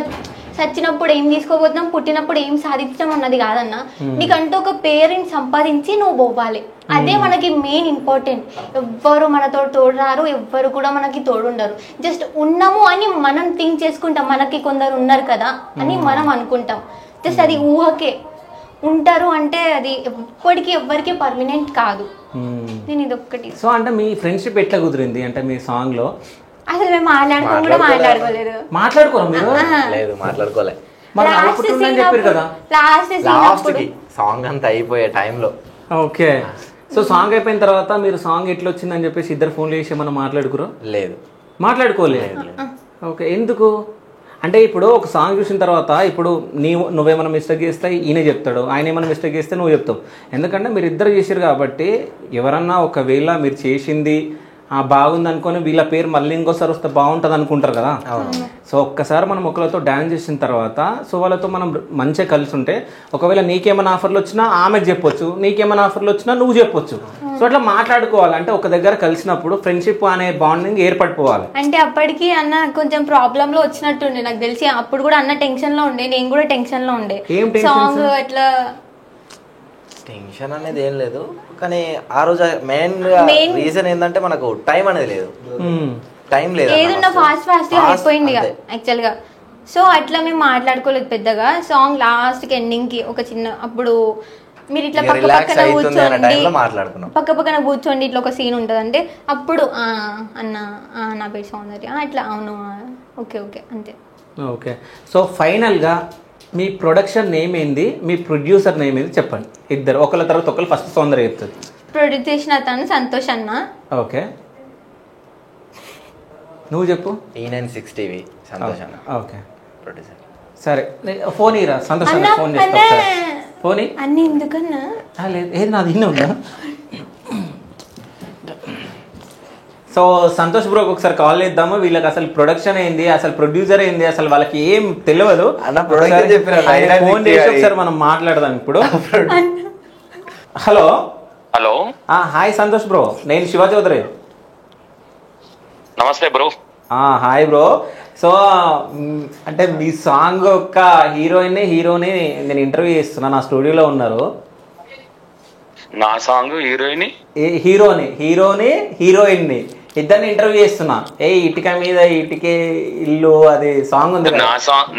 చచ్చినప్పుడు ఏం తీసుకోబోతున్నాం, పుట్టినప్పుడు ఏం సాధించడం అన్నది కాదన్న. నీకంటూ ఒక పేరుని సంపాదించి నువ్వు పోవాలి, అదే మనకి మెయిన్ ఇంపార్టెంట్. ఎవ్వరు మనతో తోడురారు, ఎవ్వరు కూడా మనకి తోడుండరు. జస్ట్ ఉన్నాము అని మనం థింక్ చేసుకుంటాం, మనకి కొందరు ఉన్నారు కదా అని మనం అనుకుంటాం. జస్ట్ అది ఊహకే. ఉంటారు అంటే అది ఎప్పటికీ ఎవ్వరికి పర్మనెంట్ కాదు. నేను ఇదొక్కటి. సో అంటే మీ ఫ్రెండ్షిప్ ఎట్లా కుదిరింది? అంటే మీ సాంగ్ లో అసలు మేము మాట్లాడుకోలేదు. మాట్లాడుకోరా మీరు? లేదు, మాట్లాడుకోలే. లాస్ట్ సాంగ్ అంతా అయిపోయే టైంలో. ఓకే, సో సాంగ్ అయిపోయిన తర్వాత మీరు సాంగ్ ఎట్లా వచ్చిందని చెప్పేసి ఇద్దరు ఫోన్లు చేసి ఏమన్నా మాట్లాడుకురా? లేదు, మాట్లాడుకోలేదు. ఓకే, ఎందుకు అంటే ఇప్పుడు ఒక సాంగ్ చూసిన తర్వాత ఇప్పుడు నువ్వేమైనా మిస్టేక్ చేస్తే ఈయన చెప్తాడు, ఆయన ఏమైనా మిస్టేక్ చేస్తే నువ్వు చెప్తావు. ఎందుకంటే మీరు ఇద్దరు చేసారు కాబట్టి ఎవరన్నా ఒకవేళ మీరు చేసింది బాగుంది అనుకొని వీళ్ళ పేరు మళ్ళీ ఇంకోసారి వస్తే బాగుంటుంది అనుకుంటారు కదా. సో ఒక్కసారి మనం ఒకరితో డాన్స్ చేసిన తర్వాత సో వాళ్ళతో మనం మంచిగా కలిసి ఉంటే ఒకవేళ నీకేమైనా ఆఫర్లు వచ్చినా ఆమెకు చెప్పొచ్చు, నీకేమైనా ఆఫర్లు వచ్చినా నువ్వు చెప్పొచ్చు. సో అట్లా మాట్లాడుకోవాలి. అంటే ఒక దగ్గర కలిసినప్పుడు ఫ్రెండ్షిప్ అనే బాండింగ్ ఏర్పడిపోవాలి. అంటే అప్పటికి అన్న కొంచెం ప్రాబ్లమ్ లో వచ్చినట్టుండే నాకు తెలిసి. అప్పుడు కూడా అన్న టెన్షన్ లో ఉండే, నేను కూడా టెన్షన్ లో ఉండే. సాంగ్ ఎట్లా టెన్షన్ అనేది ఏం లేదు, కానీ ఆ రోజు మెయిన్ రీజన్ ఏంటంటే మనకు టైం అనేది లేదు. టైం లేదు, ఏదన్నా ఫాస్ట్ అయిపోయింది యాక్చువల్ గా. సో అట్లా మేము మాట్లాడుకోలేదు పెద్దగా. సాంగ్ లాస్ట్ కి ఎండింగ్ కి ఒక చిన్న, అప్పుడు మీరు ఇట్లా పక్క పక్కన కూర్చోండి, ఇట్లా ఒక సీన్ ఉంటది అంటే అప్పుడు అన్న నా పేరు సౌందర్య అట్లా, అవును, ఓకే ఓకే అంతే. ఓకే, సో ఫైనల్గా మీ ప్రొడక్షన్ నేమ్ ఏంది, మీ ప్రొడ్యూసర్ నేమ్ ఏంది చెప్పండి. ఇద్దరు ఒకళ్ళ తర్వాత ఒకళ్ళు. ఫస్ట్ సౌందర్య చెప్తుంది. ప్రొడ్యూస్ చేసిన అతను సంతోష్ అన్న. ఓకే, నువ్వు చెప్పు. E96 TV సంతోష్ అన్న ఓకే, ప్రొడ్యూసర్. సరే ఫోన్ ఇరా సంతోష్ అన్న ఫోన్ చేస్తా. ఫోన్ అన్ని ఎందుకన్నా? లేదు, ఏది నాది ఇన్న ఉందా? సో సంతోష్ బ్రోకి ఒకసారి కాల్ చేద్దాము. వీళ్ళకి అసలు ప్రొడక్షన్ ఏంది, అసలు ప్రొడ్యూసర్ ఏంది, అసలు వాళ్ళకి ఏం తెలియదు. ఫోన్ చేసి ఒకసారి మనం మాట్లాడదాం ఇప్పుడు. Hello hello, hi Santosh bro, నేను శివ చౌదరి. నమస్తే బ్రో. Hi bro. సో అంటే మీ సాంగ్ యొక్క హీరోని నేను ఇంటర్వ్యూ చేస్తున్నా, నా స్టూడియోలో ఉన్నారు. నా సాంగ్ హీరోయిన్ని ఇద్దరిని ఇంటర్వ్యూ చేస్తున్నా. ఇటుక మీద ఇటుకే ఇల్లు అది సాంగ్ ఉంది.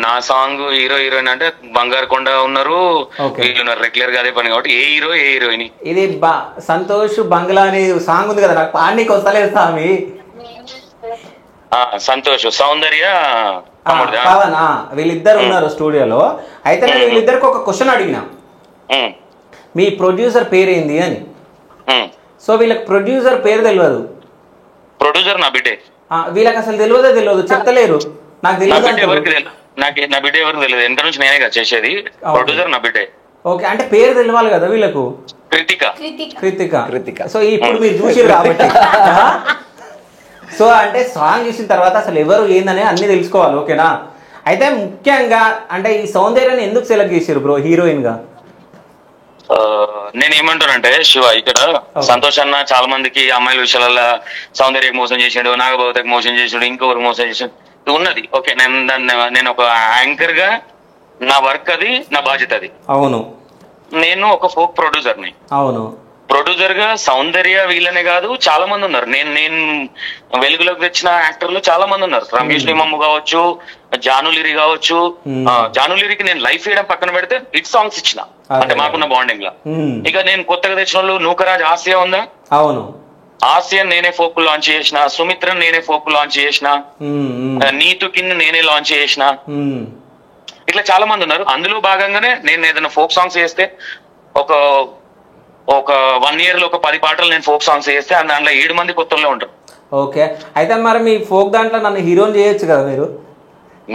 నా సాంగ్ హీరోయిన్ అంటే బంగారు కొండ ఉన్నారు, రెగ్యులర్ గా అదే పని కాబట్టి ఏ హీరోయిన్ ఇది సంతోష్ బంగ్లా అని సాంగ్ ఉంది కదా, నాకు పాడనీకి వస్తలేదు స్వామి. సంతోష్ సౌందర్య పవన్ వీళ్ళిద్దరు ఉన్నారు స్టూడియోలో. అయితే నేను వీళ్ళిద్దరికి ఒక క్వశ్చన్ అడిగినా, మీ ప్రొడ్యూసర్ పేరేంది అని. సో వీళ్ళకి ప్రొడ్యూసర్ పేరు తెలియదు. ప్రొడ్యూసర్ నా బిడ్డే. వీళ్ళకి అసలు తెలియదు, చెప్తలేరు. నాకు తెలియదు. నా బిడ్డ ఎవరికి తెలియదు, ఎంత నుంచి నేనే చేసేది. ప్రొడ్యూసర్ నా బిడ్డే. ఓకే, అంటే పేరు తెలియాలి కదా వీళ్ళకు. కృతిక. సో ఇప్పుడు మీరు చూసారు కాబట్టి, సో అంటే సాంగ్ చూసిన తర్వాత అసలు ఎవరు ఏందని అన్ని తెలుసుకోవాలి. ఓకేనా? అయితే ముఖ్యంగా అంటే ఈ సౌందర్యాన్ని ఎందుకు సెలెక్ట్ చేశారు బ్రో హీరోయిన్ గా? నేను ఏమంటానంటే శివ, ఇక్కడ సంతోష్ అన్న చాలా మందికి అమ్మాయిల విషయాలలో సౌందర్యకి మోసం చేసాడు, నాగభవతకి మోసం చేసాడు, ఇంకొకరికి మోసం చేసాడు ఉన్నది. ఓకే, నేను ఒక యాంకర్ గా నా వర్క్ అది, నా బాధ్యత అది. అవును. నేను ఒక ఫోక్ ప్రొడ్యూసర్ని. అవును. ప్రొడ్యూసర్ గా సౌందర్య వీళ్ళనే కాదు, చాలా మంది ఉన్నారు. నేను వెలుగులోకి తెచ్చిన యాక్టర్లు చాలా మంది ఉన్నారు. రమేష్ నిమమ్మ కావచ్చు, జానులిరి కావచ్చు. జానులిరికి నేను లైఫ్ వేయడం పక్కన పెడితే హిట్ సాంగ్స్ ఇచ్చిన, అంటే మాకున్న బాండింగ్ లా. ఇక నేను కొత్తగా తెచ్చిన వాళ్ళు నూకరాజ్ ఆసియా ఉందా? అవును. ఆసియా నేనే ఫోక్ లాంచ్ చేసిన, సుమిత్రన్ నేనే ఫోక్ లాంచ్ చేసిన, నీతు కిన్ నేనే లాంచ్ చేసిన. ఇట్లా చాలా మంది ఉన్నారు. అందులో భాగంగానే నేను ఏదైనా ఫోక్ సాంగ్స్ చేస్తే ఒక 1 year లో ఒక 10 పాటలు నేను ఫోక్ సాంగ్స్ చేస్తే దాంట్లో 7 మంది కొత్తలో ఉంటారు. ఓకే, అయితే మరి మీ ఫోక్ దాంట్లో నన్ను హీరోని చేయొచ్చు కదా మీరు?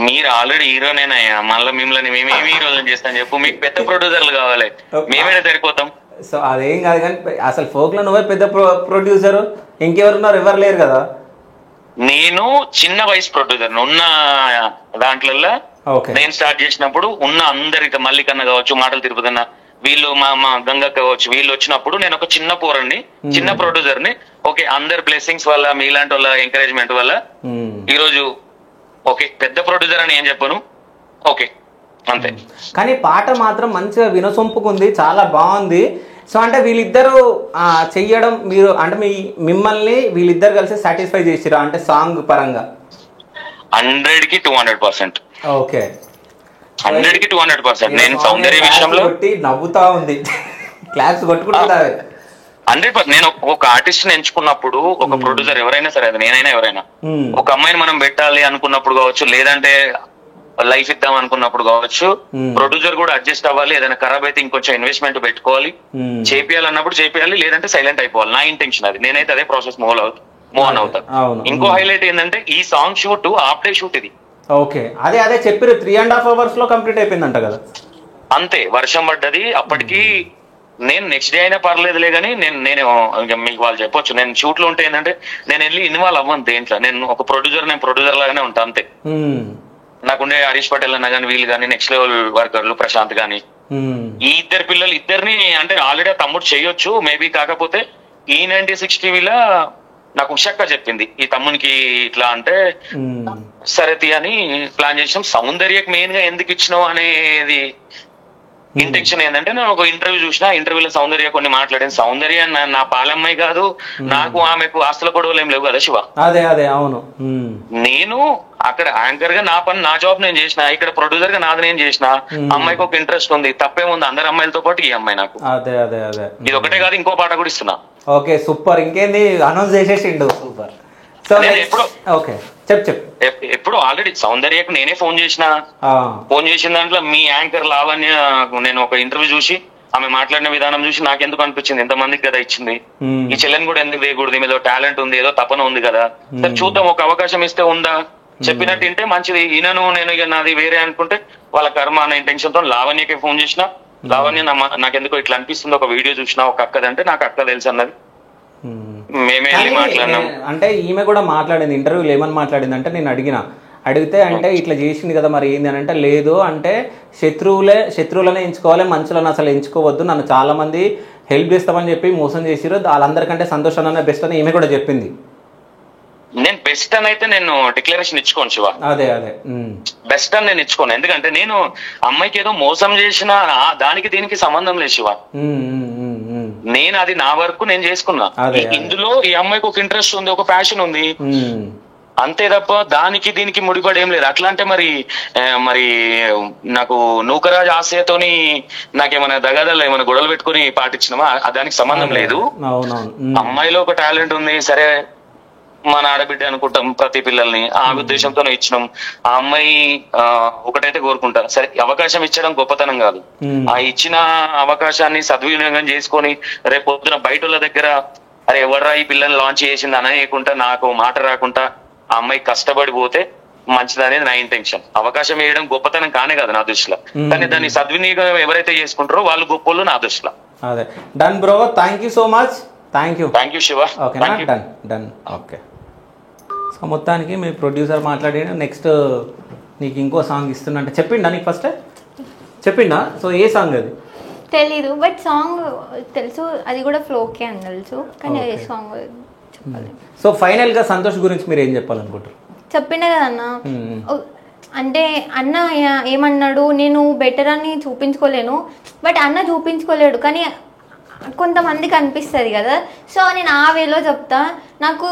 మీరు ఆల్రెడీ హీరోనేనా? మళ్ళీ మిమ్మల్ని మేమేమి హీరోలు చేస్తాం చెప్పు? మీకు పెద్ద ప్రొడ్యూసర్లు కావాలి, మేమే సరిపోతాం. సో అదేం కాదు, కానీ అసలు ఫోక్ లో నువ్వే పెద్ద ప్రొడ్యూసర్, ఇంకెవరున్నారు? ఎవరు లేరు కదా. నేను చిన్న వయసు ప్రొడ్యూసర్ ఉన్న దాంట్లో. నేను స్టార్ట్ చేసినప్పుడు ఉన్న అందరికి మల్లికన్న కావచ్చు, మాటలు తిరుపతన్న, వీళ్ళు మా గంగక్క కావచ్చు, వీళ్ళు వచ్చినప్పుడు నేను ఒక చిన్న పోరని, చిన్న ప్రొడ్యూసర్ ని. ఓకే, అందరి బ్లెస్సింగ్స్ వల్ల, మీలాంటి వాళ్ళ ఎంకరేజ్మెంట్ వల్ల ఈరోజు ఓకే పెద్ద ప్రొడ్యూసర్ అని ఏం చెప్పను. ఓకే, అంతే. కానీ పాట మాత్రం మంచిగా వినసొంపుకుంది, చాలా బాగుంది. సో అంటే వీళ్ళిద్దరు చెయ్యడం మీరు అంటే మిమ్మల్ని వీళ్ళిద్దరు కలిసి సాటిస్ఫై చేసిరా అంటే సాంగ్ పరంగా? 100కి 200%. ఓకే, 100కి 200%. నేను సౌందర్య విషయంలో నవ్వుతా ఉంది, క్లాస్ కొట్టుకుంటా. 100%. నేను ఒక ఆర్టిస్ట్ ని ఎంచుకున్నప్పుడు, ఒక ప్రొడ్యూసర్ ఎవరైనా సరే, అది నేనైనా ఎవరైనా, ఒక అమ్మాయిని మనం పెట్టాలి అనుకున్నప్పుడు కావచ్చు, లేదంటే లైఫ్ ఇద్దాం అనుకున్నప్పుడు కావచ్చు, ప్రొడ్యూసర్ కూడా అడ్జస్ట్ అవ్వాలి. ఏదైనా ఖరాబ్ అయితే ఇంకొంచెం ఇన్వెస్ట్మెంట్ పెట్టుకోవాలి. చేపియాలన్నప్పుడు చేపియాలి, లేదంటే సైలెంట్ అయిపోవాలి. నా ఇంటెన్షన్ అది. నేనైతే అదే ప్రాసెస్ మూవ్ ఆన్ అవుతా. ఇంకో హైలైట్ ఏంటంటే ఈ song shoot half day shoot ఇది. ఓకే, అదే చెప్పారు 3.5 hours లో కంప్లీట్ అయిపోయిందంట కదా. అంతే, వర్షం పడ్డది అప్పటికి. నేను నెక్స్ట్ డే అయినా పర్లేదులే కానీ నేను మీకు వాళ్ళు చెప్పొచ్చు, నేను షూట్ లో ఉంటే ఏంటంటే నేను వెళ్ళి ఇన్వాల్వ్ అవ్వను దేంట్లో. నేను ఒక ప్రొడ్యూసర్, నేను ప్రొడ్యూసర్ లాగానే ఉంటా అంతే. నాకుండే హరీష్ పటేల్ అన్న కానీ, వీళ్ళు కానీ, నెక్స్ట్ లెవెల్ వర్కర్లు ప్రశాంత్ గానీ, ఈ ఇద్దరిని అంటే ఆల్రెడీ తమ్ముడు చేయొచ్చు మేబీ. కాకపోతే E96 టీవీలో నాకు ఉషక్క చెప్పింది ఈ తమ్మునికి ఇట్లా అంటే, సరే అని ప్లాన్ చేసాం. సౌందర్యకి మెయిన్ గా ఎందుకు ఇచ్చినావు అనేది ఇంటెన్షన్ ఏంటంటే, నేను ఒక ఇంటర్వ్యూ చూసిన, ఇంటర్వ్యూలో సౌందర్య కొన్ని మాట్లాడింది. సౌందర్య నా పాలమ్మాయి కాదు, నాకు ఆమెకు ఆస్తుల గొడవలు ఏం లేవు కదా శివ. అదే అవును. నేను అక్కడ యాంకర్ గా నా పని, నా జాబ్ నేను చేసిన, ఇక్కడ ప్రొడ్యూసర్ గా నాది నేను చేసిన. అమ్మాయికి ఒక ఇంట్రెస్ట్ ఉంది, తప్పేముంది? అందరు అమ్మాయిలతో పాటు ఈ అమ్మాయి నాకు. అదే ఇది ఒకటే కాదు, ఇంకో పాట కూడా ఇస్తున్నా. Okay, super. ఇంకేంది, అనౌన్స్ చేసేసిండు. సూపర్. సో నేను ఎప్పుడు ఓకే చెప్పు ఎప్పుడు ఆల్రెడీ సౌందర్యకు నేనే ఫోన్ చేసిన దాంట్లో మీ యాంకర్ లావణ్య నేను ఒక ఇంటర్వ్యూ చూసి ఆమె మాట్లాడిన విధానం చూసి నాకెందుకు అనిపించింది ఎంతమందికి కదా ఇచ్చింది, ఈ చెల్లెని కూడా ఎందుకు వేయకూడదు, ఏదో టాలెంట్ ఉంది, ఏదో తపన ఉంది కదా, సరే చూద్దాం ఒక అవకాశం ఇస్తే ఉందా చెప్పినట్టు వింటే మంచిది. ఈయనను నేను ఇక నాది వేరే అనుకుంటే వాళ్ళ కర్మ అన్న ఇంటెన్షన్ తో లావణ్యకే ఫోన్ చేసిన. లావణ్య నాకెందుకో ఇట్లా అనిపిస్తుంది, ఒక వీడియో చూసినా ఒక అక్కదంటే నాకు అక్క తెలుసు అన్నది, మేమే మాట్లాడినాం. అంటే ఈమె కూడా మాట్లాడింది ఇంటర్వ్యూలో, ఏమని మాట్లాడింది అంటే నేను అడిగితే అంటే ఇట్లా చేసింది కదా మరి ఏంది అని అంటే లేదు అంటే శత్రువులనే ఎంచుకోవాలి, మంచులను అసలు ఎంచుకోవద్దు, నన్ను చాలా మంది హెల్ప్ చేస్తామని చెప్పి మోసం చేసిరు, వాళ్ళందరికంటే సంతోషాన్ని బెస్ట్ అని ఈమె కూడా చెప్పింది. నేను బెస్ట్ అని అయితే నేను డిక్లరేషన్ ఇచ్చుకోను శివ, అదే బెస్ట్ అని నేను ఇచ్చుకోను. ఎందుకంటే నేను అమ్మాయికి ఏదో మోసం చేసిన దానికి దీనికి సంబంధం లేదు శివ. నేను అది నా వరకు నేను చేసుకున్నా. ఇందులో ఈ అమ్మాయికి ఒక ఇంట్రెస్ట్ ఉంది, ఒక ప్యాషన్ ఉంది, అంతే తప్ప దానికి దీనికి ముడిపడి ఏం లేదు. అట్లా అంటే మరి నాకు నూకరాజ్ ఆశయతోని నాకేమైనా దగాదాలు ఏమైనా గొడవలు పెట్టుకుని పాటించినామా, దానికి సంబంధం లేదు. అమ్మాయిలో ఒక టాలెంట్ ఉంది, సరే మన ఆడబిడ్డ అనుకుంటాం ప్రతి పిల్లల్ని, ఆ ఉద్దేశంతోనే ఇచ్చినాం. ఆ అమ్మాయి ఒకటైతే కోరుకుంటా, సరే అవకాశం ఇచ్చడం గొప్పతనం కాదు, ఆ ఇచ్చిన అవకాశాన్ని సద్వినియోగం చేసుకొని రేపు పొద్దున బయట దగ్గర అరే ఎవడరా ఈ పిల్లల్ని లాంచ్ చేసింది అనేయకుండా నాకు మాట రాకుండా ఆ అమ్మాయి కష్టపడిపోతే మంచిది అనేది నా ఇంటెన్షన్. అవకాశం వేయడం గొప్పతనం కానే కదా నా దృష్టిలో, కానీ దాన్ని సద్వినియోగం ఎవరైతే చేసుకుంటారో వాళ్ళు గొప్పలు నా దృష్టిలో. అదే done bro, thank you so much. Thank you Shiva. Okay done. Okay so మొత్తానికి మీ ప్రొడ్యూసర్ మాట్లాడి నెక్స్ట్ నీకు ఇంకో సాంగ్ ఇస్తున్నా అంటే చెప్పిండా నీకు ఫస్ట్ చెప్పిండా? సో ఏ సాంగ్ అది తెలీదు, బట్ సాంగ్ తెలుసు, అది కూడా ఫ్లోకే అని తెలుసు, కానీ ఏ సాంగ్ చెప్పాలి. సో ఫైనల్ గా సంతోష్ గురించి మీరు ఏం చెప్పాలనుకుంటారు? చెప్పిండే కదా అన్న, అంటే అన్న ఏమన్నాడు, నేను బెటర్ అని చూపించుకోలేను, బట్ అన్న చూపించుకోలేడు, కానీ కొంతమందికి అనిపిస్తుంది కదా. సో నేను ఆ వేలో చెప్తా. నాకు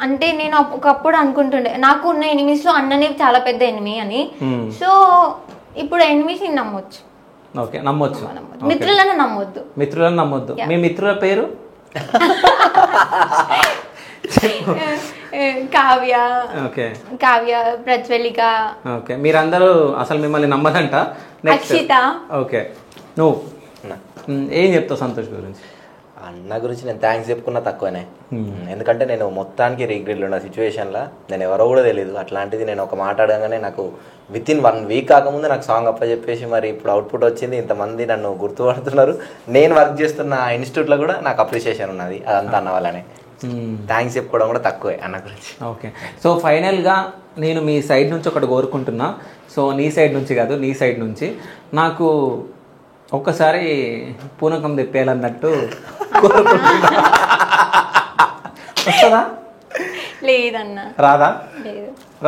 అంటే నేను ఒకప్పుడు అనుకుంటుండే నాకు ఉన్న ఎనిమీస్లో అన్ననే చాలా పెద్ద ఎనిమీ అని. సో ఇప్పుడు ఎనిమీస్ నమ్మొచ్చు. ఓకే నమ్మొచ్చు, మిత్రులను నమ్మొద్దు. మీ మిత్రుల పేరు? కావ్య, ఓకే కావ్య, ప్రజ్వలిక. ఓకే మీరందరూ అసలు మిమ్మల్ని నమ్మదంట. అక్షిత. ఓకే నువ్వు ఏం చెప్తావు సంతోష్ గురించి? అన్న గురించి నేను థ్యాంక్స్ చెప్పుకున్నా తక్కువనే, ఎందుకంటే నేను మొత్తానికి రిగ్రెట్లు ఉన్న సిచ్యువేషన్లో నేను ఎవరో కూడా తెలియదు. అట్లాంటిది నేను ఒక మాట్లాడగానే నాకు విత్ ఇన్ 1 వీక్ కాకముందు నాకు సాంగ్ చెప్పేసి మరి ఇప్పుడు అవుట్పుట్ వచ్చింది, ఇంతమంది నన్ను గుర్తుపడుతున్నారు. నేను వర్క్ చేస్తున్న ఇన్స్టిట్యూట్లో కూడా నాకు అప్రిషియేషన్ ఉన్నది, అదంతా అన్న వల్లనే. థ్యాంక్స్ చెప్పుకోవడం కూడా తక్కువే అన్న గురించి. ఓకే సో ఫైనల్గా నేను మీ సైడ్ నుంచి ఒకటి కోరుకుంటున్నా. సో నీ సైడ్ నుంచి కాదు, నీ సైడ్ నుంచి నాకు ఒక్కసారి పూనకం తెప్పేయాలన్నట్టు కోరుకుంటున్నా. వస్తుందా? లేదన్న. రాదా?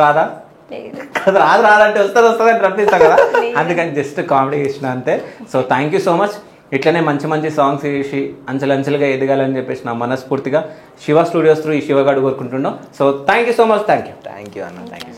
రాదా? రాదంటే వస్తుందని రప్పిస్తా కదా, అందుకని జస్ట్ కామెడీ చేసిన అంతే. So thank you so much. ఇట్లనే మంచి మంచి సాంగ్స్ చేసి అంచెలంచెలుగా ఎదగాలని చెప్పేసి నా మనస్ఫూర్తిగా శివ స్టూడియోస్ త్రూ ఈ శివగాడు కోరుకుంటున్నాం. So thank you so much. Thank you అన్న, థ్యాంక్ యూ.